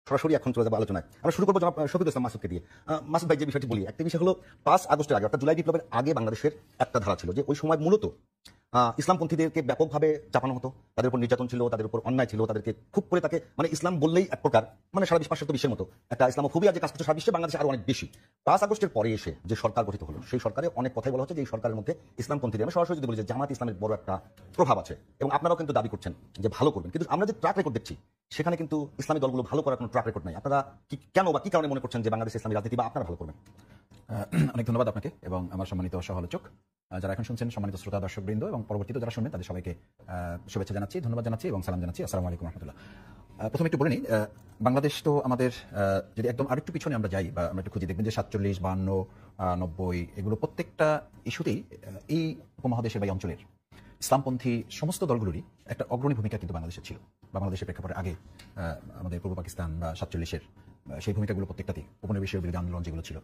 সরাসরি এখন চলে যাবো আলোচনায়। আমরা শুরু করবো জনাব শফিকুল ইসলাম মাসুদকে দিয়ে। মাসুদ ভাই, যে বিষয়টি বলি, একটা বিষয় হলো 5 আগস্টের আগে অর্থাৎ জুলাই বিপ্লবের আগে বাংলাদেশের একটা ধারা ছিল যে ওই সময় মূলত ইসলামপন্থীদেরকে ব্যাপকভাবে চাপানো হতো, তাদের উপর নির্যাতন ছিল, তাদের উপর অন্যায় ছিল, তাদেরকে খুব করে তাকে মানে ইসলাম বললেই এক প্রকার মানে সারা বিশ্বের মতো একটা ইসলামোফোবিয়া যে কাজ করছে সারা বিশ্বে, বাংলাদেশে আরো অনেক বেশি। 5 আগস্টের পরে এসে যে সরকার গঠিত হলো সেই সরকারে অনেক কথাই বলা হচ্ছে যে এই সরকারের মধ্যে ইসলামপন্থীদের, আমি সরাসরি যদি বলি যে জামাত ইসলামের বড় একটা প্রভাব আছে এবং আপনারাও কিন্তু দাবি করছেন যে ভালো করবেন, কিন্তু আমরা যে ট্র্যাক রেকর্ড দেখছি সেখানে কিন্তু ইসলামী দলগুলো ভালো করার কোনো ট্র্যাক রেকর্ড নাই। আপনারা কেন বা কি কারণে মনে করছেন যে বাংলাদেশের ইসলামী রাজনীতি বা আপনারা ভালো করবেন? অনেক ধন্যবাদ আপনাকে এবং আমার সম্মানিত সহ-আলোচক, যারা এখন শুনছেন, সম্মানিত শ্রোতা দর্শকবৃন্দ এবং পরবর্তীতে যারা শুনবেন তাদের সবাইকে শুভেচ্ছা জানাচ্ছি, ধন্যবাদ জানাচ্ছি এবং সালাম জানাচ্ছি। আসসালামু আলাইকুম রহমতুল্লাহ। প্রথমে একটু বলে নিই, বাংলাদেশ তো আমাদের যদি একদম আরেকটু পিছনে আমরা যাই বা আমরা একটু খুঁজি, দেখবেন যে 47, 52, 90 এগুলো প্রত্যেকটা ইস্যুতেই এই উপমহাদেশের বা এই অঞ্চলের ইসলামপন্থী সমস্ত দলগুলোরই একটা অগ্রণী ভূমিকা কিন্তু বাংলাদেশের ছিল। বাংলাদেশের প্রেক্ষাপটে আগে আমাদের পূর্ব পাকিস্তান বা 47-এর সেই ভূমিকাগুলো প্রত্যেকটাতেই উপনিবেশীয় বিরোধী আন্দোলন যেগুলো ছিল,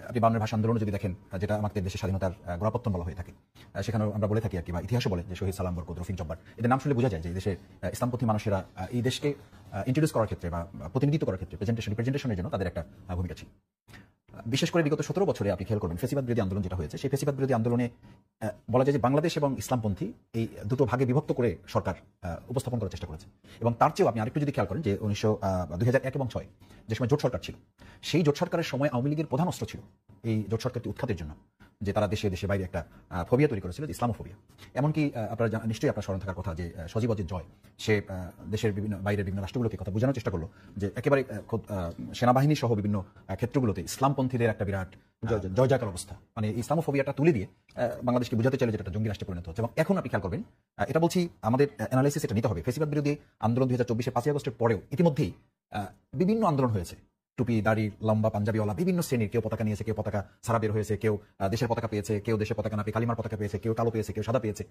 আপনি বাংলার ভাষা আন্দোলন যদি দেখেন, যেটা আমাদের দেশের স্বাধীনতার গোড়াপত্তন বলা হয়ে থাকে, সেখানেও আমরা বলে থাকি আর কি, বা ইতিহাসও বলে যে শহীদ সালাম, বরকত, রফিক জব্বার, এদের নাম শুনলে বোঝা যায় যে দেশের ইসলামপন্থী মানুষেরা এই দেশকে ইন্ট্রোডিউস করার ক্ষেত্রে বা প্রতিনিধিত্ব করার ক্ষেত্রে রিপ্রেজেন্টেশনের জন্য তাদের একটা ভূমিকা ছিল। বিশেষ করে বিগত 17 বছরে আপনি খেয়াল করবেন ফেসিবাদ বিরোধী আন্দোলন যেটা হয়েছে, সেই ফেসিবাদ বিরোধী আন্দোলনে বলা যায় যে বাংলাদেশ এবং ইসলামপন্থী এই দুটো ভাগে বিভক্ত করে সরকার উপস্থাপন করার চেষ্টা করেছে। এবং তার চেয়েও আপনি আরেকটু যদি খেয়াল করেন যে 2001 এবং 2006 যে সময় জোট সরকার ছিল, সেই জোট সরকারের সময় আওয়ামী লীগের প্রধান অস্ত্র ছিল এই জোট সরকারকে উৎখাতের জন্য, যে তারা দেশে দেশে বাইরে একটা ফোবিয়া তৈরি করেছিল, ইসলামোফোবিয়া। এমনকি আপনারা নিশ্চয়ই আপনার স্মরণ থাকার কথা যে সজীব অজিত জয়, সে দেশের বাইরের বিভিন্ন রাষ্ট্রগুলোকে কথা বোঝানোর চেষ্টা করলো যে একেবারে সেনাবাহিনী সহ বিভিন্ন ক্ষেত্রগুলোতে ইসলামপন্থীদের একটা বিরাট জয়জয়কার অবস্থা, মানে ইসলামোফোবিয়াটা তুলে দিয়ে বাংলাদেশকে বোঝাতে চাইলে যেটা জঙ্গি রাষ্ট্রে পরিণত হচ্ছে। এবং এখন আপনি খেয়াল করবেন, এটা বলছি আমাদের অ্যানালাইসিস এটা নিতে হবে, ফেসিবাদ বিরোধী আন্দোলন 2024 5 আগস্টের পরেও ইতিমধ্যেই বিভিন্ন আন্দোলন হয়েছে, টুপি, দাড়ি, লম্বা পাঞ্জাবিওয়ালা বিভিন্ন শ্রেণীর, কেউ পতাকা নিয়েছে, কেউ পতাকা ছাড়া বের হয়েছে, কেউ দেশের পতাকা পেয়েছে, কেউ দেশের পতাকা না পেয়ে কালিমার পতাকা পেয়েছে, কেউ কালো পেয়েছে, কেউ সাদা পেয়েছে।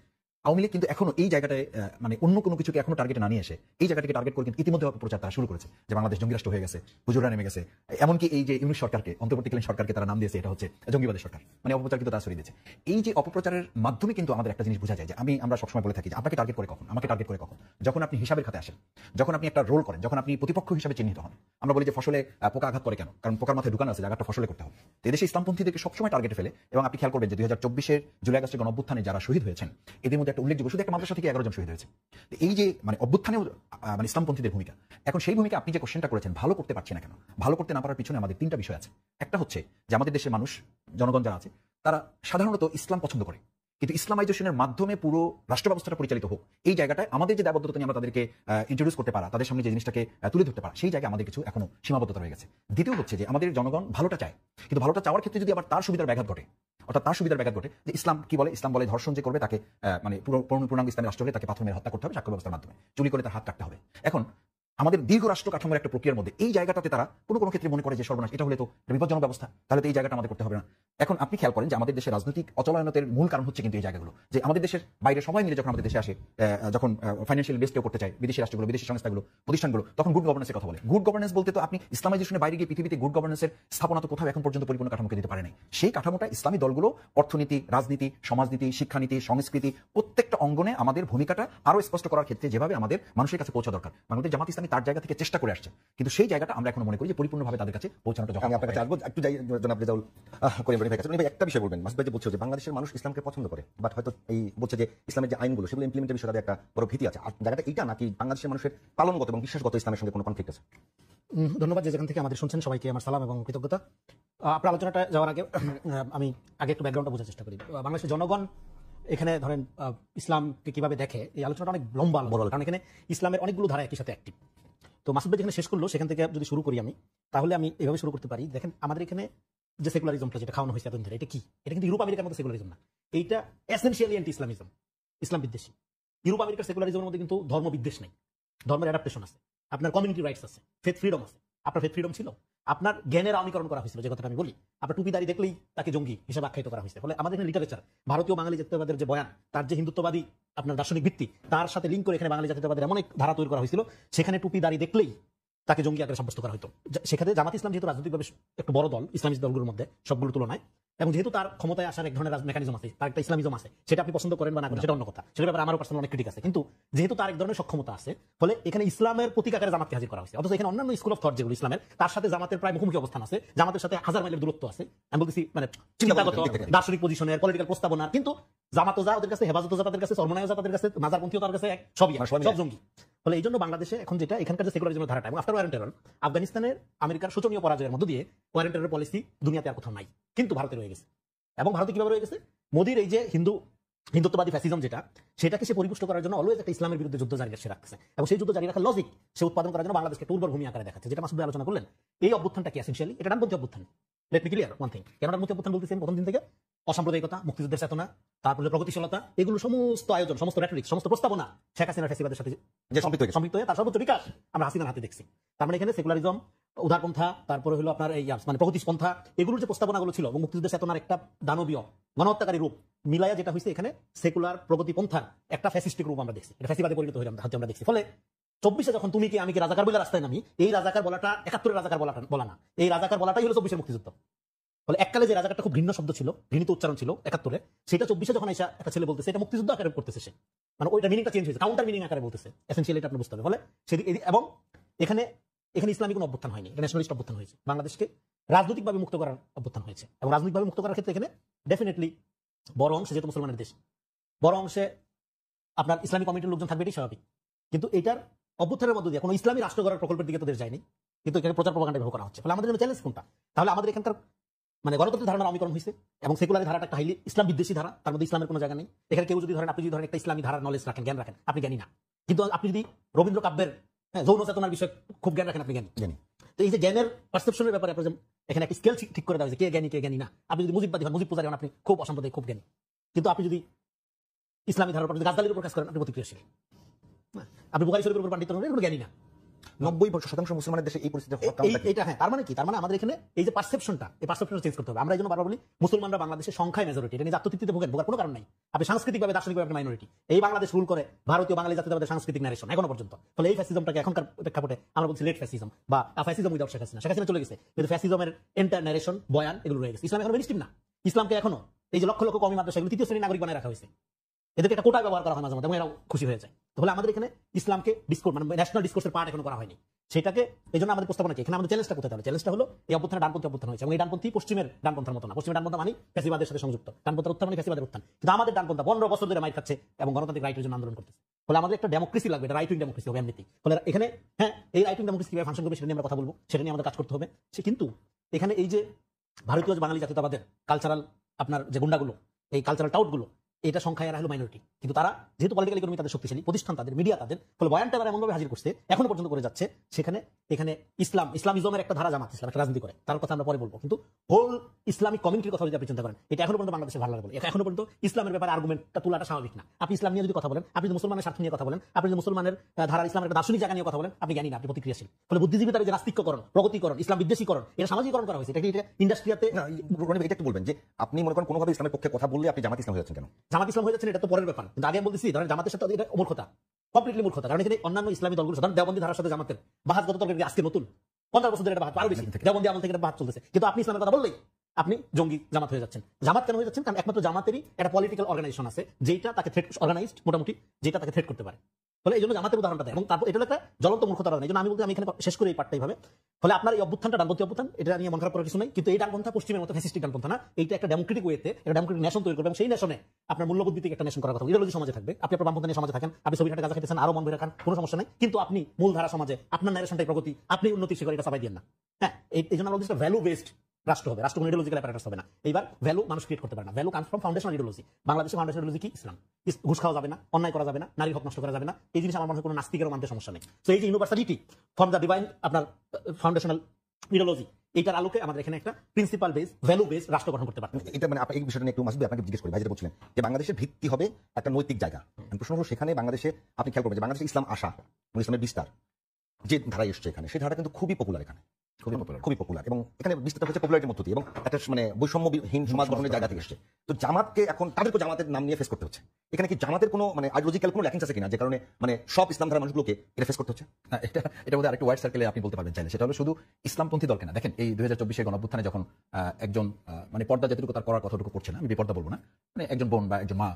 আওয়ামী লীগ কিন্তু এখনো এই জায়গাটায় মানে অন্য কোনো কিছুকে এখনো টার্গেটে না নিয়ে এসে এই জায়গাটাকে টার্গেট করে কিন্তু ইতিমধ্যে অপপ্রচার তারা শুরু করেছে যে বাংলাদেশ জঙ্গি রাষ্ট্র হয়ে গেছে, হুজুরা নেমে গেছে। এমনকি এই যে ইউনিট সরকারকে, অন্তর্বর্তীকালীন সরকারকে তারা নাম দিয়েছে এটা হচ্ছে জঙ্গিবাদের সরকার, মানে অপপ্রচার কিন্তু তারা ছড়িয়ে দিয়েছে। এই যে অপপ্রচারের মাধ্যমে কিন্তু আমাদের একটা জিনিস বোঝা যায় যে আমরা সবসময় বলে থাকি যে আপনাকে টার্গেট করে কখন, আমাকে টার্গেট করে কখন, যখন আপনি হিসাবের খাতে আসেন, যখন আপনি একটা রোল করেন, যখন আপনি প্রতিপক্ষ হিসাবে চিহ্নিত হন। আমরা বলি যে ফসলে পোকা আঘাত করে কেন, কারণ পোকার মাথায় ঢুকানো আছে, জায়গাটা ফসলে করতে হবে। এদেশে ইসলামপন্থীদেরকে সবসময় টার্গেটে ফেলে। এবং আপনি খেয়াল করবেন যে 2024-এর জুলাই আগস্টের গণঅভ্যুত্থানে যারা শহীদ হয়েছেন এদের মধ্যে একটা উল্লেখযোগ্য, শুধু একটা মাদ্রাসা থেকে 11 জন শহীদ হয়েছে। এই যে মানে অভ্যুত্থানেও মানে ইসলামপন্থীদের ভূমিকা, এখন সেই ভূমিকা আপনি যে কোশ্চেনটা করেছেন ভালো করতে পারছি না কেন, ভালো করতে না পারার পিছনে আমাদের 3টা বিষয় আছে। একটা হচ্ছে যে আমাদের দেশের মানুষ, জনগণ যারা আছে, তারা সাধারণত ইসলাম পছন্দ করে, কিন্তু ইসলামাইজেশনের মাধ্যমে পুরো রাষ্ট্র ব্যবস্থাটা পরিচালিত হোক, এই জায়গাটায় আমাদের যে দায়বদ্ধতা নিয়ে আমরা তাদেরকে ইন্ট্রোডিউস করতে পারা, তাদের সামনে যে জিনিসটাকে তুলে ধরতে পারা, সেই জায়গায় আমাদের কিছু এখনো সীমাবদ্ধতা রয়ে গেছে। দ্বিতীয় হচ্ছে যে আমাদের জনগণ ভালোটা চায়, কিন্তু ভালোটা চাওয়ার ক্ষেত্রে যদি আবার তার সুবিধার ব্যাঘাত ঘটে, অর্থাৎ তার সুবিধার ব্যাঘাত ঘটে, যে ইসলাম কি বলে, ইসলাম বলে ধর্ষণ যে করবে তাকে মানে পূর্ণাঙ্গ ইসলামী রাষ্ট্র হলে তাকে পাথর মেরে হত্যা করতে হবে, সাক্ষ্য ব্যবস্থার মাধ্যমে চুরি করে তার হাত কাটতে হবে। এখন আমাদের দীর্ঘ রাষ্ট্র কাঠামোর একটা প্রক্রিয়ার মধ্যে এই জায়গাটাতে তারা কোনো ক্ষেত্রে মনে করে যে সর্বনাশ, এটা হলে তো বিপজ্জনক ব্যবস্থা, তাহলে তো এই জায়গাটা আমাদের করতে হবে না। এখন আপনি খেয়াল করেন যে আমাদের দেশের রাজনৈতিক অচলায়নের মূল কারণ হচ্ছে কিন্তু এই জায়গাগুলো, যে আমাদের দেশের বাইরে সবাই মিলে যখন আমাদের দেশে আসে, যখন ফাইন্যান্সিয়াল বেস কেউ করতে চায়, বিদেশি রাষ্ট্রগুলো, বিদেশি সংস্থাগুলো, প্রতিষ্ঠানগুলো, তখন গুড গভর্নেন্সের কথা বলে। গুড গভর্নেন্স বলতে তো আপনি ইসলামাইজেশনের বাইরে গিয়ে পৃথিবীতে গুড গভর্নেন্সের স্থাপনা তো কোথাও এখন পর্যন্ত পরিপূর্ণ কাঠামোকে দিতে পারে নাই। সেই কাঠামোটা ইসলামী দলগুলো অর্থনীতি, রাজনীতি, সমাজনীতি, শিক্ষানীতি, সংস্কৃতি প্রত্যেকটা অঙ্গনে আমাদের ভূমিকাটা আরো স্পষ্ট করার ক্ষেত্রে যেভাবে আমাদের মানুষের কাছে পৌঁছা দরকার, বাংলাদেশ জামাত ইসলামী তার জায়গা থেকে চেষ্টা করে আসছে, কিন্তু সেই জায়গাটা আমরা এখন মনে করি যে পরিপূর্ণভাবে তাদের কাছে পৌঁছানোটা। যখন আমি আপনার কাছে আসবো, একটু যাই জনাব রেজাউল করিম ভাই কাছে। ভাই একটা বিষয় বলবেন, মাসুদ ভাই যে বলছে যে বাংলাদেশের মানুষ ইসলামকে পছন্দ করে, বাট হয়তো এই বলছে যে ইসলামের যে আইনগুলো সেগুলো ইমপ্লিমেন্টের বিষয়ে তাদের একটা বড় ভীতি আছে। আর জায়গাটা এইটা নাকি বাংলাদেশের মানুষের পালনগত এবং বিশ্বাসগত ইসলামের সঙ্গে কোনো কনফ্লিক্ট আছে? ধন্যবাদ যে যেখান থেকে আমাদের শুনছেন সবাইকে আমার সালাম এবং কৃতজ্ঞতা। আপনার আলোচনাটা যাওয়ার আগে আমি আগে একটু ব্যাকগ্রাউন্ডটা বোঝার চেষ্টা করি। বাংলাদেশের জনগণ এখানে ধরেন ইসলামকে কিভাবে দেখে, এই আলোচনাটা অনেক লম্বা, কারণ এখানে ইসলামের অনেকগুলো ধারা একই সাথে অ্যাক্টিভ। তো মাসুদ ভাই যেখানে শেষ করলো সেখান থেকে যদি শুরু করি আমি, তাহলে আমি এভাবে শুরু করতে পারি। দেখেন আমাদের এখানে যে সেকুলারিজমটা যেটা খাওয়ানো হয়েছে এতদিন ধরে, এটা কি? এটা কিন্তু ইউরোপ আমেরিকার মতো সেকুলারিজম না, এইটা এসেনশিয়ালি অ্যান্টি ইসলামিজম, ইসলাম বিদ্বেষী। ইউরোপ আমেরিকার সেকুলারিজমের মধ্যে কিন্তু ধর্ম বিদ্বেষ নেই, ধর্মের অ্যাডাপ্টেশন আছে, আপনার কমিউনিটি রাইটস আছে, ফেথ ফ্রিডম আছে। আপনার ফেথ ফ্রিডম ছিল, আপনার জ্ঞানের আমিকরণ করা হয়েছিল, যে কথাটা আমি বলি, আপনার টুপি দাঁড়িয়ে দেখলেই তাকে জঙ্গি হিসেবে আখ্যায়িত করা হয়েছে। ফলে আমাদের এখানে লিটারেচার, ভারতীয় বাঙালি জাতীয়তাবাদের যে বয়ান, তার যে হিন্দুত্ববাদী আপনার দার্শনিক ভিত্তি, তার সাথে লিঙ্ক করে এখানে বাঙালি জাতীয়তাবাদের এমন এক ধারা তৈরি করা হয়েছিল, সেখানে টুপি দাঁড়িয়ে দেখলেই তাকে জঙ্গি আকারে সাব্যস্ত করা হতো। সেখানে জামাত ইসলাম যেহেতু রাজনৈতিকভাবে একটু বড় দল ইসলামিক দলগুলোর মধ্যে সবগুলোর তুলনায়, এবং যেহেতু তার ক্ষমতায় আসার এক ধরনের মেকানিজম আছে, তার একটা ইসলামিজম আছে, সেটা আপনি পছন্দ করেন বা না করেন সেটা অন্য কথা, সেটার ব্যাপারে আমারও পার্সোনাল অনেক ক্রিটিক আছে, কিন্তু যেহেতু তার এক ধরনের সক্ষমতা আছে, ফলে এখানে ইসলামের প্রতীক আকারে জামাতকে হাজির করা হয়েছে। অথচ এখানে অন্যান্য স্কুল অফ থট যেগুলো ইসলামের, তার সাথে জামাতের প্রায় মুখোমুখি অবস্থান আছে, জামাতের সাথে 1000 মাইলের দূরত্ব আছে, আমি বলতেছি মানে চিন্তাগত, দার্শনিক পজিশনের, পলিটিক্যাল প্রস্তাবনা, কিন্তু জামাতও যা ওদের কাছে, হেফাজত জামাতের কাছে, চরমনায় জামাতের কাছে, মাজারপন্থীও তার কাছে সবই সব জঙ্গি। ফলে এই জন্য বাংলাদেশে এখন যেটা এখানকার যে সেকুলারিজমের ধারাটা, এবং আফটার ওয়ার টেরর আফগানিস্তানের আমেরিকার শোচনীয় পরাজয়ের মধ্য দিয়ে ওয়ার টেরর পলিসি দুনিয়াতে আর কোথাও নাই, কিন্তু ভারতে রয়ে গেছে। এবং ভারতে কিভাবে রয়ে গেছে? মোদির এই যে হিন্দুত্ববাদী ফ্যাসিজম যেটা, সেটাকে সে পরিপুষ্ট করার জন্য অলওয়েজ একটা ইসলামের বিরুদ্ধে যুদ্ধ জারি রাখছে, এবং সেই যুদ্ধ জারি রাখার লজিক সে উৎপাদন করার জন্য বাংলাদেশকে একটা উর্বর ভূমি আকারে দেখাচ্ছে, যেটা মাসুদ ভাই আলোচনা করলেন। এই অভ্যুত্থানটা কি এসেনশিয়ালি এটা ডানপন্থী অভ্যুত্থান। Let me clear one thing, কেন ডানপন্থী অভ্যুত্থান বলতেছেন? প্রথম দিন থেকে অসাম্প্রদায়িকতা, মুক্তিযুদ্ধের চেতনা, তারপরে প্রগতিশীলতা, এগুলো সমস্ত আয়োজন, সমস্ত রেটরিক, সমস্ত প্রস্তাবনা শেখ হাসিনার ফ্যাসিবাদের সাথে যে সম্পৃক্ত হয়ে তার সর্বোচ্চ বিকাশ আমরা হাসিনার হাতে দেখছি। তার মানে এখানে সেকুলারিজম, উদারপন্থা, তারপরে হলো আপনার এই মানে প্রগতিপন্থা, এগুলোর যে প্রস্তাবনাগুলো ছিল এবং মুক্তিযুদ্ধের চেতনার একটা দানবীয় গণহত্যাকারী রূপ মিলাইয়া যেটা হয়েছে, এখানে সেকুলার প্রগতিপন্থার একটা ফ্যাসিস্টিক রূপ আমরা দেখছি, এটা ফ্যাসিবাদে পরিণত হয়ে আমরা দেখছি। ফলে 24-এ যখন তুমি কি আমি কি রাজাকার বলে রাস্তায় নামি, এই রাজাকার বলাটা 71-এর রাজাকার বলা না, এই রাজাকার বলাটাই হলো 24-এর মুক্তিযুদ্ধ। ফলে এককালে যে রাজাকারটা খুব ঘৃণ্য শব্দ ছিল, ঘৃণিত উচ্চারণ ছিল 71-এ, সেটা 24-এ যখন এসে একটা ছেলে বলতেছে এটা মুক্তিযুদ্ধ আকারে করতেছে, সে মানে ওইটা মিনিংটা চেঞ্জ হয়েছে, কাউন্টার মিনিং আকারে বলতেছে, এসেনশিয়ালি এটা আপনি বুঝতে হবে। ফলে এবং এখানে ইসলামিক কোনো অভ্যুত্থান হয়নি, এটা ন্যাশনালিস্ট অভ্যুত্থান হয়েছে, বাংলাদেশকে রাজনৈতিকভাবে মুক্ত করার অভ্যুত্থান হয়েছে। এবং রাজনৈতিকভাবে মুক্ত করার ক্ষেত্রে এখানে ডেফিনেটলি বড় অংশে, যেহেতু মুসলমানের দেশ, বড় অংশে আপনার ইসলামিক কমিটির লোকজন থাকবে, এটাই স্বাভাবিক। কিন্তু এটার অভ্যুত্থানের মধ্য দিয়ে কোনো ইসলামী রাষ্ট্র গড়ার প্রকল্পের দিকে তো দেশ যায়নি, কিন্তু এখানে প্রচার প্রপাগান্ডা ব্যবহার করা হচ্ছে। ফলে আমাদের জন্য চ্যালেঞ্জ কোনটা? তাহলে আমাদের এখানকার মানে গণতন্ত্রের ধারণা অমিকরণ হয়েছে, এবং সেকুলার ধারাটা একটা হাইলি ইসলাম বিদ্বেষী ধারা, তার মধ্যে ইসলামের কোনো জায়গা নেই। এখানে কেউ যদি ধরেন, আপনি যদি ধরেন একটা ইসলামী ধারার নলেজ রাখেন, জ্ঞান রাখেন, আপনি জ্ঞানী না। কিন্তু আপনি যদি রবীন্দ্র কাব্যের যৌন চেতনার বিষয়ে খুব জ্ঞান রাখেন, আপনি জ্ঞানী। তো এই যে জ্ঞানের পারসেপশনের ব্যাপারে আপনার এখানে একটা স্কেল ঠিক করে দেওয়া হয়েছে, কে জ্ঞানী কে জ্ঞানী না। আপনি যদি মুজিববাদী হন, মুজিব পূজারী হন, আপনি খুব অসাম্প্রদায়িক, খুব জ্ঞানী। কিন্তু আপনি যদি ইসলামী ধারার উপর গাদ্দালির উপর কাজ করেন, আপনি প্রতিক্রিয়াশীল। আপনি বুখারী শরীফের উপর পাণ্ডিত্য নেন, জ্ঞানী না। 90% মুসলমানের দেশে এই পরিস্থিতি হওয়ার কারণটা কি? এটা হ্যাঁ, তার মানে কি? তার মানে আমাদের এখানে এই যে পারসেপশনটা, এই পারসেপশনটা চেঞ্জ করতে হবে। আমরা এই জন্য বারবার বলি মুসলমানরা বাংলাদেশে সংখ্যায় মেজরিটি, এটা নিয়ে আত্মতৃপ্তিতে ভোগেন, ভোগার কোনো কারণ নাই। আপনি সাংস্কৃতিকভাবে, দার্শনিকভাবে আপনি মাইনরিটি। এই বাংলাদেশ রুল করে ভারতীয় বাঙালি জাতীয়তাবাদের সাংস্কৃতিক ন্যারেশন এখনো পর্যন্ত। ফলে এই ফ্যাসিজমটাকে এখনকার প্রেক্ষাপটে আমরা বলছি লেট ফ্যাসিজম বা ফ্যাসিজম উইদাউট শেখ হাসিনা। শেখ হাসিনা চলে গেছে, কিন্তু ফ্যাসিজমের এন্টার ন্যারেশন, বয়ান, এগুলো রয়ে গেছে। ইসলাম এখন মেইনস্ট্রিম না, ইসলামকে এখনো এই যে লক্ষ লক্ষ কওমি মাদ্রাসা, এগুলো তৃতীয় শ্রেণীর নাগরিক বানায় রাখা হয়েছে। এদেরকে একটা কোটা ব্যবহার করা হয় মাঝে মাঝে, এবং এরাও খুশি হয়ে যায়। তাহলে আমাদের এখানে ইসলামকে ডিসকোর্স, মানে ন্যাশনাল ডিসকোর্সের পার্ট এখনো করা হয়নি। সেটাকে এই জন্য আমাদের প্রস্তাবনা কি? এখানে আমাদের চ্যালেঞ্জটা কোথায়? তাহলে চ্যালেঞ্জটা হলো এই অভ্যুত্থানে ডানপন্থী অভ্যুত্থান হয়েছে, এবং এই ডানপন্থী পশ্চিমের ডানপন্থার মতো না। পশ্চিমের ডানপন্থা মানে ফ্যাসিবাদের সাথে সংযুক্ত, ডানপন্থার উত্থান মানে ফ্যাসিবাদের উত্থান। কিন্তু আমাদের ডানপন্থা 15 বছর ধরে মাইর খাচ্ছে এবং গণতান্ত্রিক রাইটের জন্য আন্দোলন করতেছে। ফলে আমাদের একটা ডেমোক্রেসি লাগবে, এটা রাইট উইং ডেমোক্রেসি হবে এমনিতেই। ফলে এখানে হ্যাঁ, এই রাইট উইং ডেমোক্রেসি কিভাবে ফাংশন করবে সেটা নিয়ে আমরা কথা বলবো, সেটা নিয়ে আমাদের কাজ করতে হবে। সে কিন্তু এখানে এই যে ভারতীয় বাঙালি জাতীয়তাবাদের কালচারাল আপনার যে গুন্ডাগুলো, এই কালচারাল টাউটগুলো, এটা সংখ্যায় এরা হলো মাইনরিটি। কিন্তু তারা যেহেতু পলিটিক্যাল ইকোনমি তাদের শক্তিশালী, প্রতিষ্ঠান তাদের, মিডিয়া তাদের, ফলে বয়ানটা তারা এমনভাবে হাজির করছে, এখনো পর্যন্ত করে যাচ্ছে। সেখানে এখানে ইসলামিজমের একটা ধারা, জামাত ইসলাম একটা রাজনীতি করে, তার কথা আমরা পরে বলবো। কিন্তু হোল ইসলামিক কমিউনিটির কথা যদি আপনি চিন্তা করেন, এটা এখনো পর্যন্ত বাংলাদেশে ভালো লাগে বলে, এখনো পর্যন্ত ইসলামের ব্যাপারে আর্গুমেন্টটা তোলাটা স্বাভাবিক না। আপনি ইসলাম নিয়ে যদি কথা বলেন, আপনি যদি মুসলমানের স্বার্থ নিয়ে কথা বলেন, আপনি যদি মুসলমানের ধারা ইসলামের একটা দার্শনিক জায়গা নিয়ে কথা বলেন, আপনি জ্ঞানী না, আপনি প্রতিক্রিয়াশীল। ফলে বুদ্ধিজীবী তার যে নাস্তিককরণ, প্রগতিকরণ, ইসলাম বিদ্বেষীকরণ, এটা সামাজিকরণ করা হয়েছে। এটা ইন্ডাস্ট্রিয়াতে এটা একটু বলবেন যে আপনি মনে করেন কোনোভাবে ইসলামের পক্ষে কথা বললে আপনি জামাত ইসলাম হয়ে যাচ্ছেন কেন? জামাত ইসলাম হয়ে যাচ্ছেন, এটা তো পরের ব্যাপার। কিন্তু আগে বলতেছি, ধরেন জামাতের সাথে এটা মূর্খতা, কমপ্লিটলি মূর্খতা। কারণ এখানে অন্যান্য ইসলামী দলগুলো, ধরেন দেওবন্দি ধারার সাথে জামাতের বাহাত তর্ক আজকে নতুন, 15 বছর ধরে এটা বাহাত, আরো বেশি দেওবন্দি আমল থেকে এটা বাহাত চলতেছে। কিন্তু আপনি ইসলামের কথা বললেই আপনি জঙ্গি জামাত হয়ে যাচ্ছেন। জামাত কেন হয়ে যাচ্ছেন? কারণ একমাত্র জামাতেরই একটা পলিটিক্যাল অর্গানাইজেশন আছে, যেটা তাকে থ্রেট, অর্গানাইজড মোটামুটি, যেটা তাকে থ্রেট করতে পারে। ফলে এই জন্য জামাতের উদাহরণটা দেয়, এবং তারপর এটা একটা জ্বলন্ত মূর্খতা। এই জন্য আমি বলতে, আমি এখানে শেষ করে এই পার্টটাই ভাবে। ফলে আপনার এই অভ্যুত্থানটা ডানপন্থী অভ্যুত্থান, এটা নিয়ে মন খারাপ করার কিছু নেই। কিন্তু এই ডানপন্থা পশ্চিমের মতো ফ্যাসিস্টিক ডানপন্থা না, এইটা একটা ডেমোক্রেটিক ওয়েতে একটা ডেমোক্রেটিক নেশন তৈরি করবে, এবং সেই নেশনে আপনার মূল্যবোধ ভিত্তিক একটা নেশন করার কথা। ইডিওলজি সমাজে থাকবে, আপনি আপনার বামপন্থী সমাজে থাকেন, আপনি ছবিঘাটে গাজা খেতেছেন, আরো মন ভরে খান, কোনো সমস্যা নেই। কিন্তু আপনি মূলধারা সমাজে আপনার ন্যারেশনটাই প্রগতি, আপনি উন্নতি শিখর, এটা সবাই দেন না। হ্যাঁ, এই জন্য আমরা ভ্যালু বেসড রাষ্ট্র হবে, রাষ্ট্র কোনো ইডিওলজিক্যাল অ্যাপারেটাস হবে না। এইবার ভ্যালু মানুষ ক্রিয়েট করতে পারে না, value comes from foundational ideology. বাংলাদেশের ফাউন্ডেশনাল ইডিওলজি কি? ইসলাম। ঘুষ খাওয়া যাবে না, অন্যায় করা যাবে না, নারীর হক নষ্ট করা যাবে না, এই জিনিস আমার মনে হয় কোনো নাস্তিকেরও মানতে সমস্যা নেই। তো এই যে ইউনিভার্সালিটি ফ্রম দ্য ডিভাইন আপনার ফাউন্ডেশনাল ইডিওলজি, এইটার আলোকে আমাদের এখানে একটা প্রিন্সিপাল বেস, ভ্যালু বেস রাষ্ট্র গঠন করতে পারবে। এটা মানে আপনি এই বিষয়টা নিয়ে একটু মাসুদ ভাই আপনাকে জিজ্ঞেস করি। ভাই যেটা বলছিলেন যে বাংলাদেশের ভিত্তি হবে একটা নৈতিক জায়গা, প্রশ্ন হলো সেখানে বাংলাদেশে আপনি খেয়াল করবেন যে বাংলাদেশে ইসলাম আসা, ইসলামের বিস্তার যে ধারায় এসছে এখানে, সেই ধারাটা কিন্তু খুবই পপুলার এখানে। খুবই পপুলার এবং এখানে বিস্তৃত হচ্ছে পপুলারিটির মধ্য দিয়ে এবং একটা মানে বৈষম্যহীন সমাজ গঠনের জায়গা থেকে এসছে। তো জামাতকে এখন তাদেরকে জামাতের নাম নিয়ে ফেস করতে হচ্ছে। এখানে কি জামাতের কোনো মানে আইডিওলজিক্যাল কোনো ল্যাকিংস আছে কিনা যে কারণে মানে সব ইসলাম ধারা মানুষগুলোকে এটা ফেস করতে হচ্ছে? না, এটা বোধহয় আরেকটু ওয়াইড সার্কেলে আপনি বলতে পারবেন চাইলে। সেটা হলো শুধু ইসলামপন্থী দল কেনা। দেখেন এই 2024 গণঅভ্যুত্থানে যখন একজন মানে পর্দা যতটুকু তার করার কতটুকু করছে না, আমি বেপর্দা বলবো না, মানে একজন বোন বা একজন মা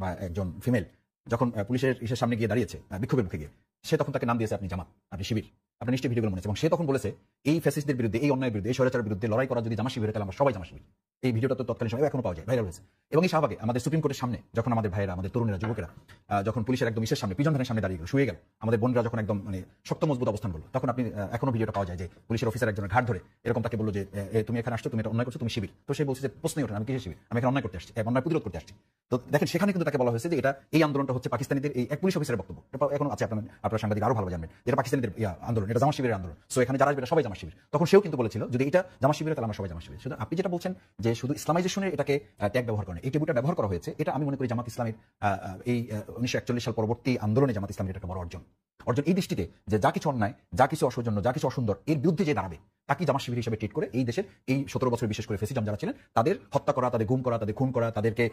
বা একজন ফিমেল যখন পুলিশের ইসের সামনে গিয়ে দাঁড়িয়েছে বিক্ষোভের মুখে গিয়ে, সে তখন তাকে নাম দিয়েছে আপনি জামাত, আপনি শিবির। আপনি নিশ্চয়ই ভিডিওগুলো মনে আছে। এবং সে তখন বলেছে এই ফ্যাসিস্টদের বিরুদ্ধে, এই অন্যায়ের বিরুদ্ধে, এই স্বৈরাচারের বিরুদ্ধে লড়াই করা যদি জামা শিবির, তাহলে আমরা সবাই জামা শিবির। এই ভিডিওটা তো তৎকালীন সময় এখনো পাওয়া যায়, ভাইরাল হয়েছে। এবং এই শাহবাগে আমাদের সুপ্রিম কোর্টের সামনে যখন আমাদের ভাইয়েরা, আমাদের তরুণেরা, যুবকেরা যখন পুলিশের একদম ইসের সামনে, পিজন ভ্যানের সামনে দাঁড়িয়ে গেল, শুয়ে গেল, আমাদের বোনরা যখন একদম মানে শক্ত মজবুত অবস্থান করলো, তখন আপনি এখনো ভিডিওটা পাওয়া যায় যে পুলিশের অফিসার একজনের ঘাট ধরে এরকম তাকে বললো যে তুমি এখানে আসছো, তুমি এটা অন্যায় করছো, তুমি শিবির। তো সে বলছে যে প্রশ্নই ওঠে না, আমি কিসের শিবির, আমি এখানে অন্যায় করতে আসছি, অন্যায় প্রতিরোধ করতে আসছি। তো দেখেন সেখানে কিন্তু তাকে বলা হয়েছে যে এটা, এই আন্দোলনটা হচ্ছে পাকিস্তানিদের, এই এক পুলিশ অফিসারের বক্তব্য এখন আছে, আপনার সাংবাদিক আরো ভালো জানবেন, যেটা পাকিস্তানিদের আন্দোলন, এটা জামা শিবিরের আন্দোলন। সো এখানে যারা আসবে সবাই জামা শিবির। তখন সেও কিন্তু বলেছিল যদি এটা জামা শিবির, তাহলে আমরা সবাই জামা শিবির। শুধু আপনি যেটা বলছেন যে শুধু ইসলামাইজেশনের এটাকে ট্যাগ ব্যবহার করেন, এই টেবুটা ব্যবহার করা হয়েছে, এটা আমি মনে করি জামাত ইসলামের এই 1941 সাল পরবর্তী আন্দোলনে জামাত ইসলামের একটা বড় অর্জন এই দৃষ্টিতে যে যা কিছু অন্যায়, যা কিছু অসৌজন্য, যা কিছু অসুন্দর, এর বিরুদ্ধে যে দাঁড়াবে তাকে জামা শিবির হিসেবে ট্রিট করে এই দেশের এই 17 বছর বিশেষ করে ফেসিজম যারা ছিলেন তাদের হত্যা করা, তাদের গুম করা, তাদের খুন করা, তাদেরকে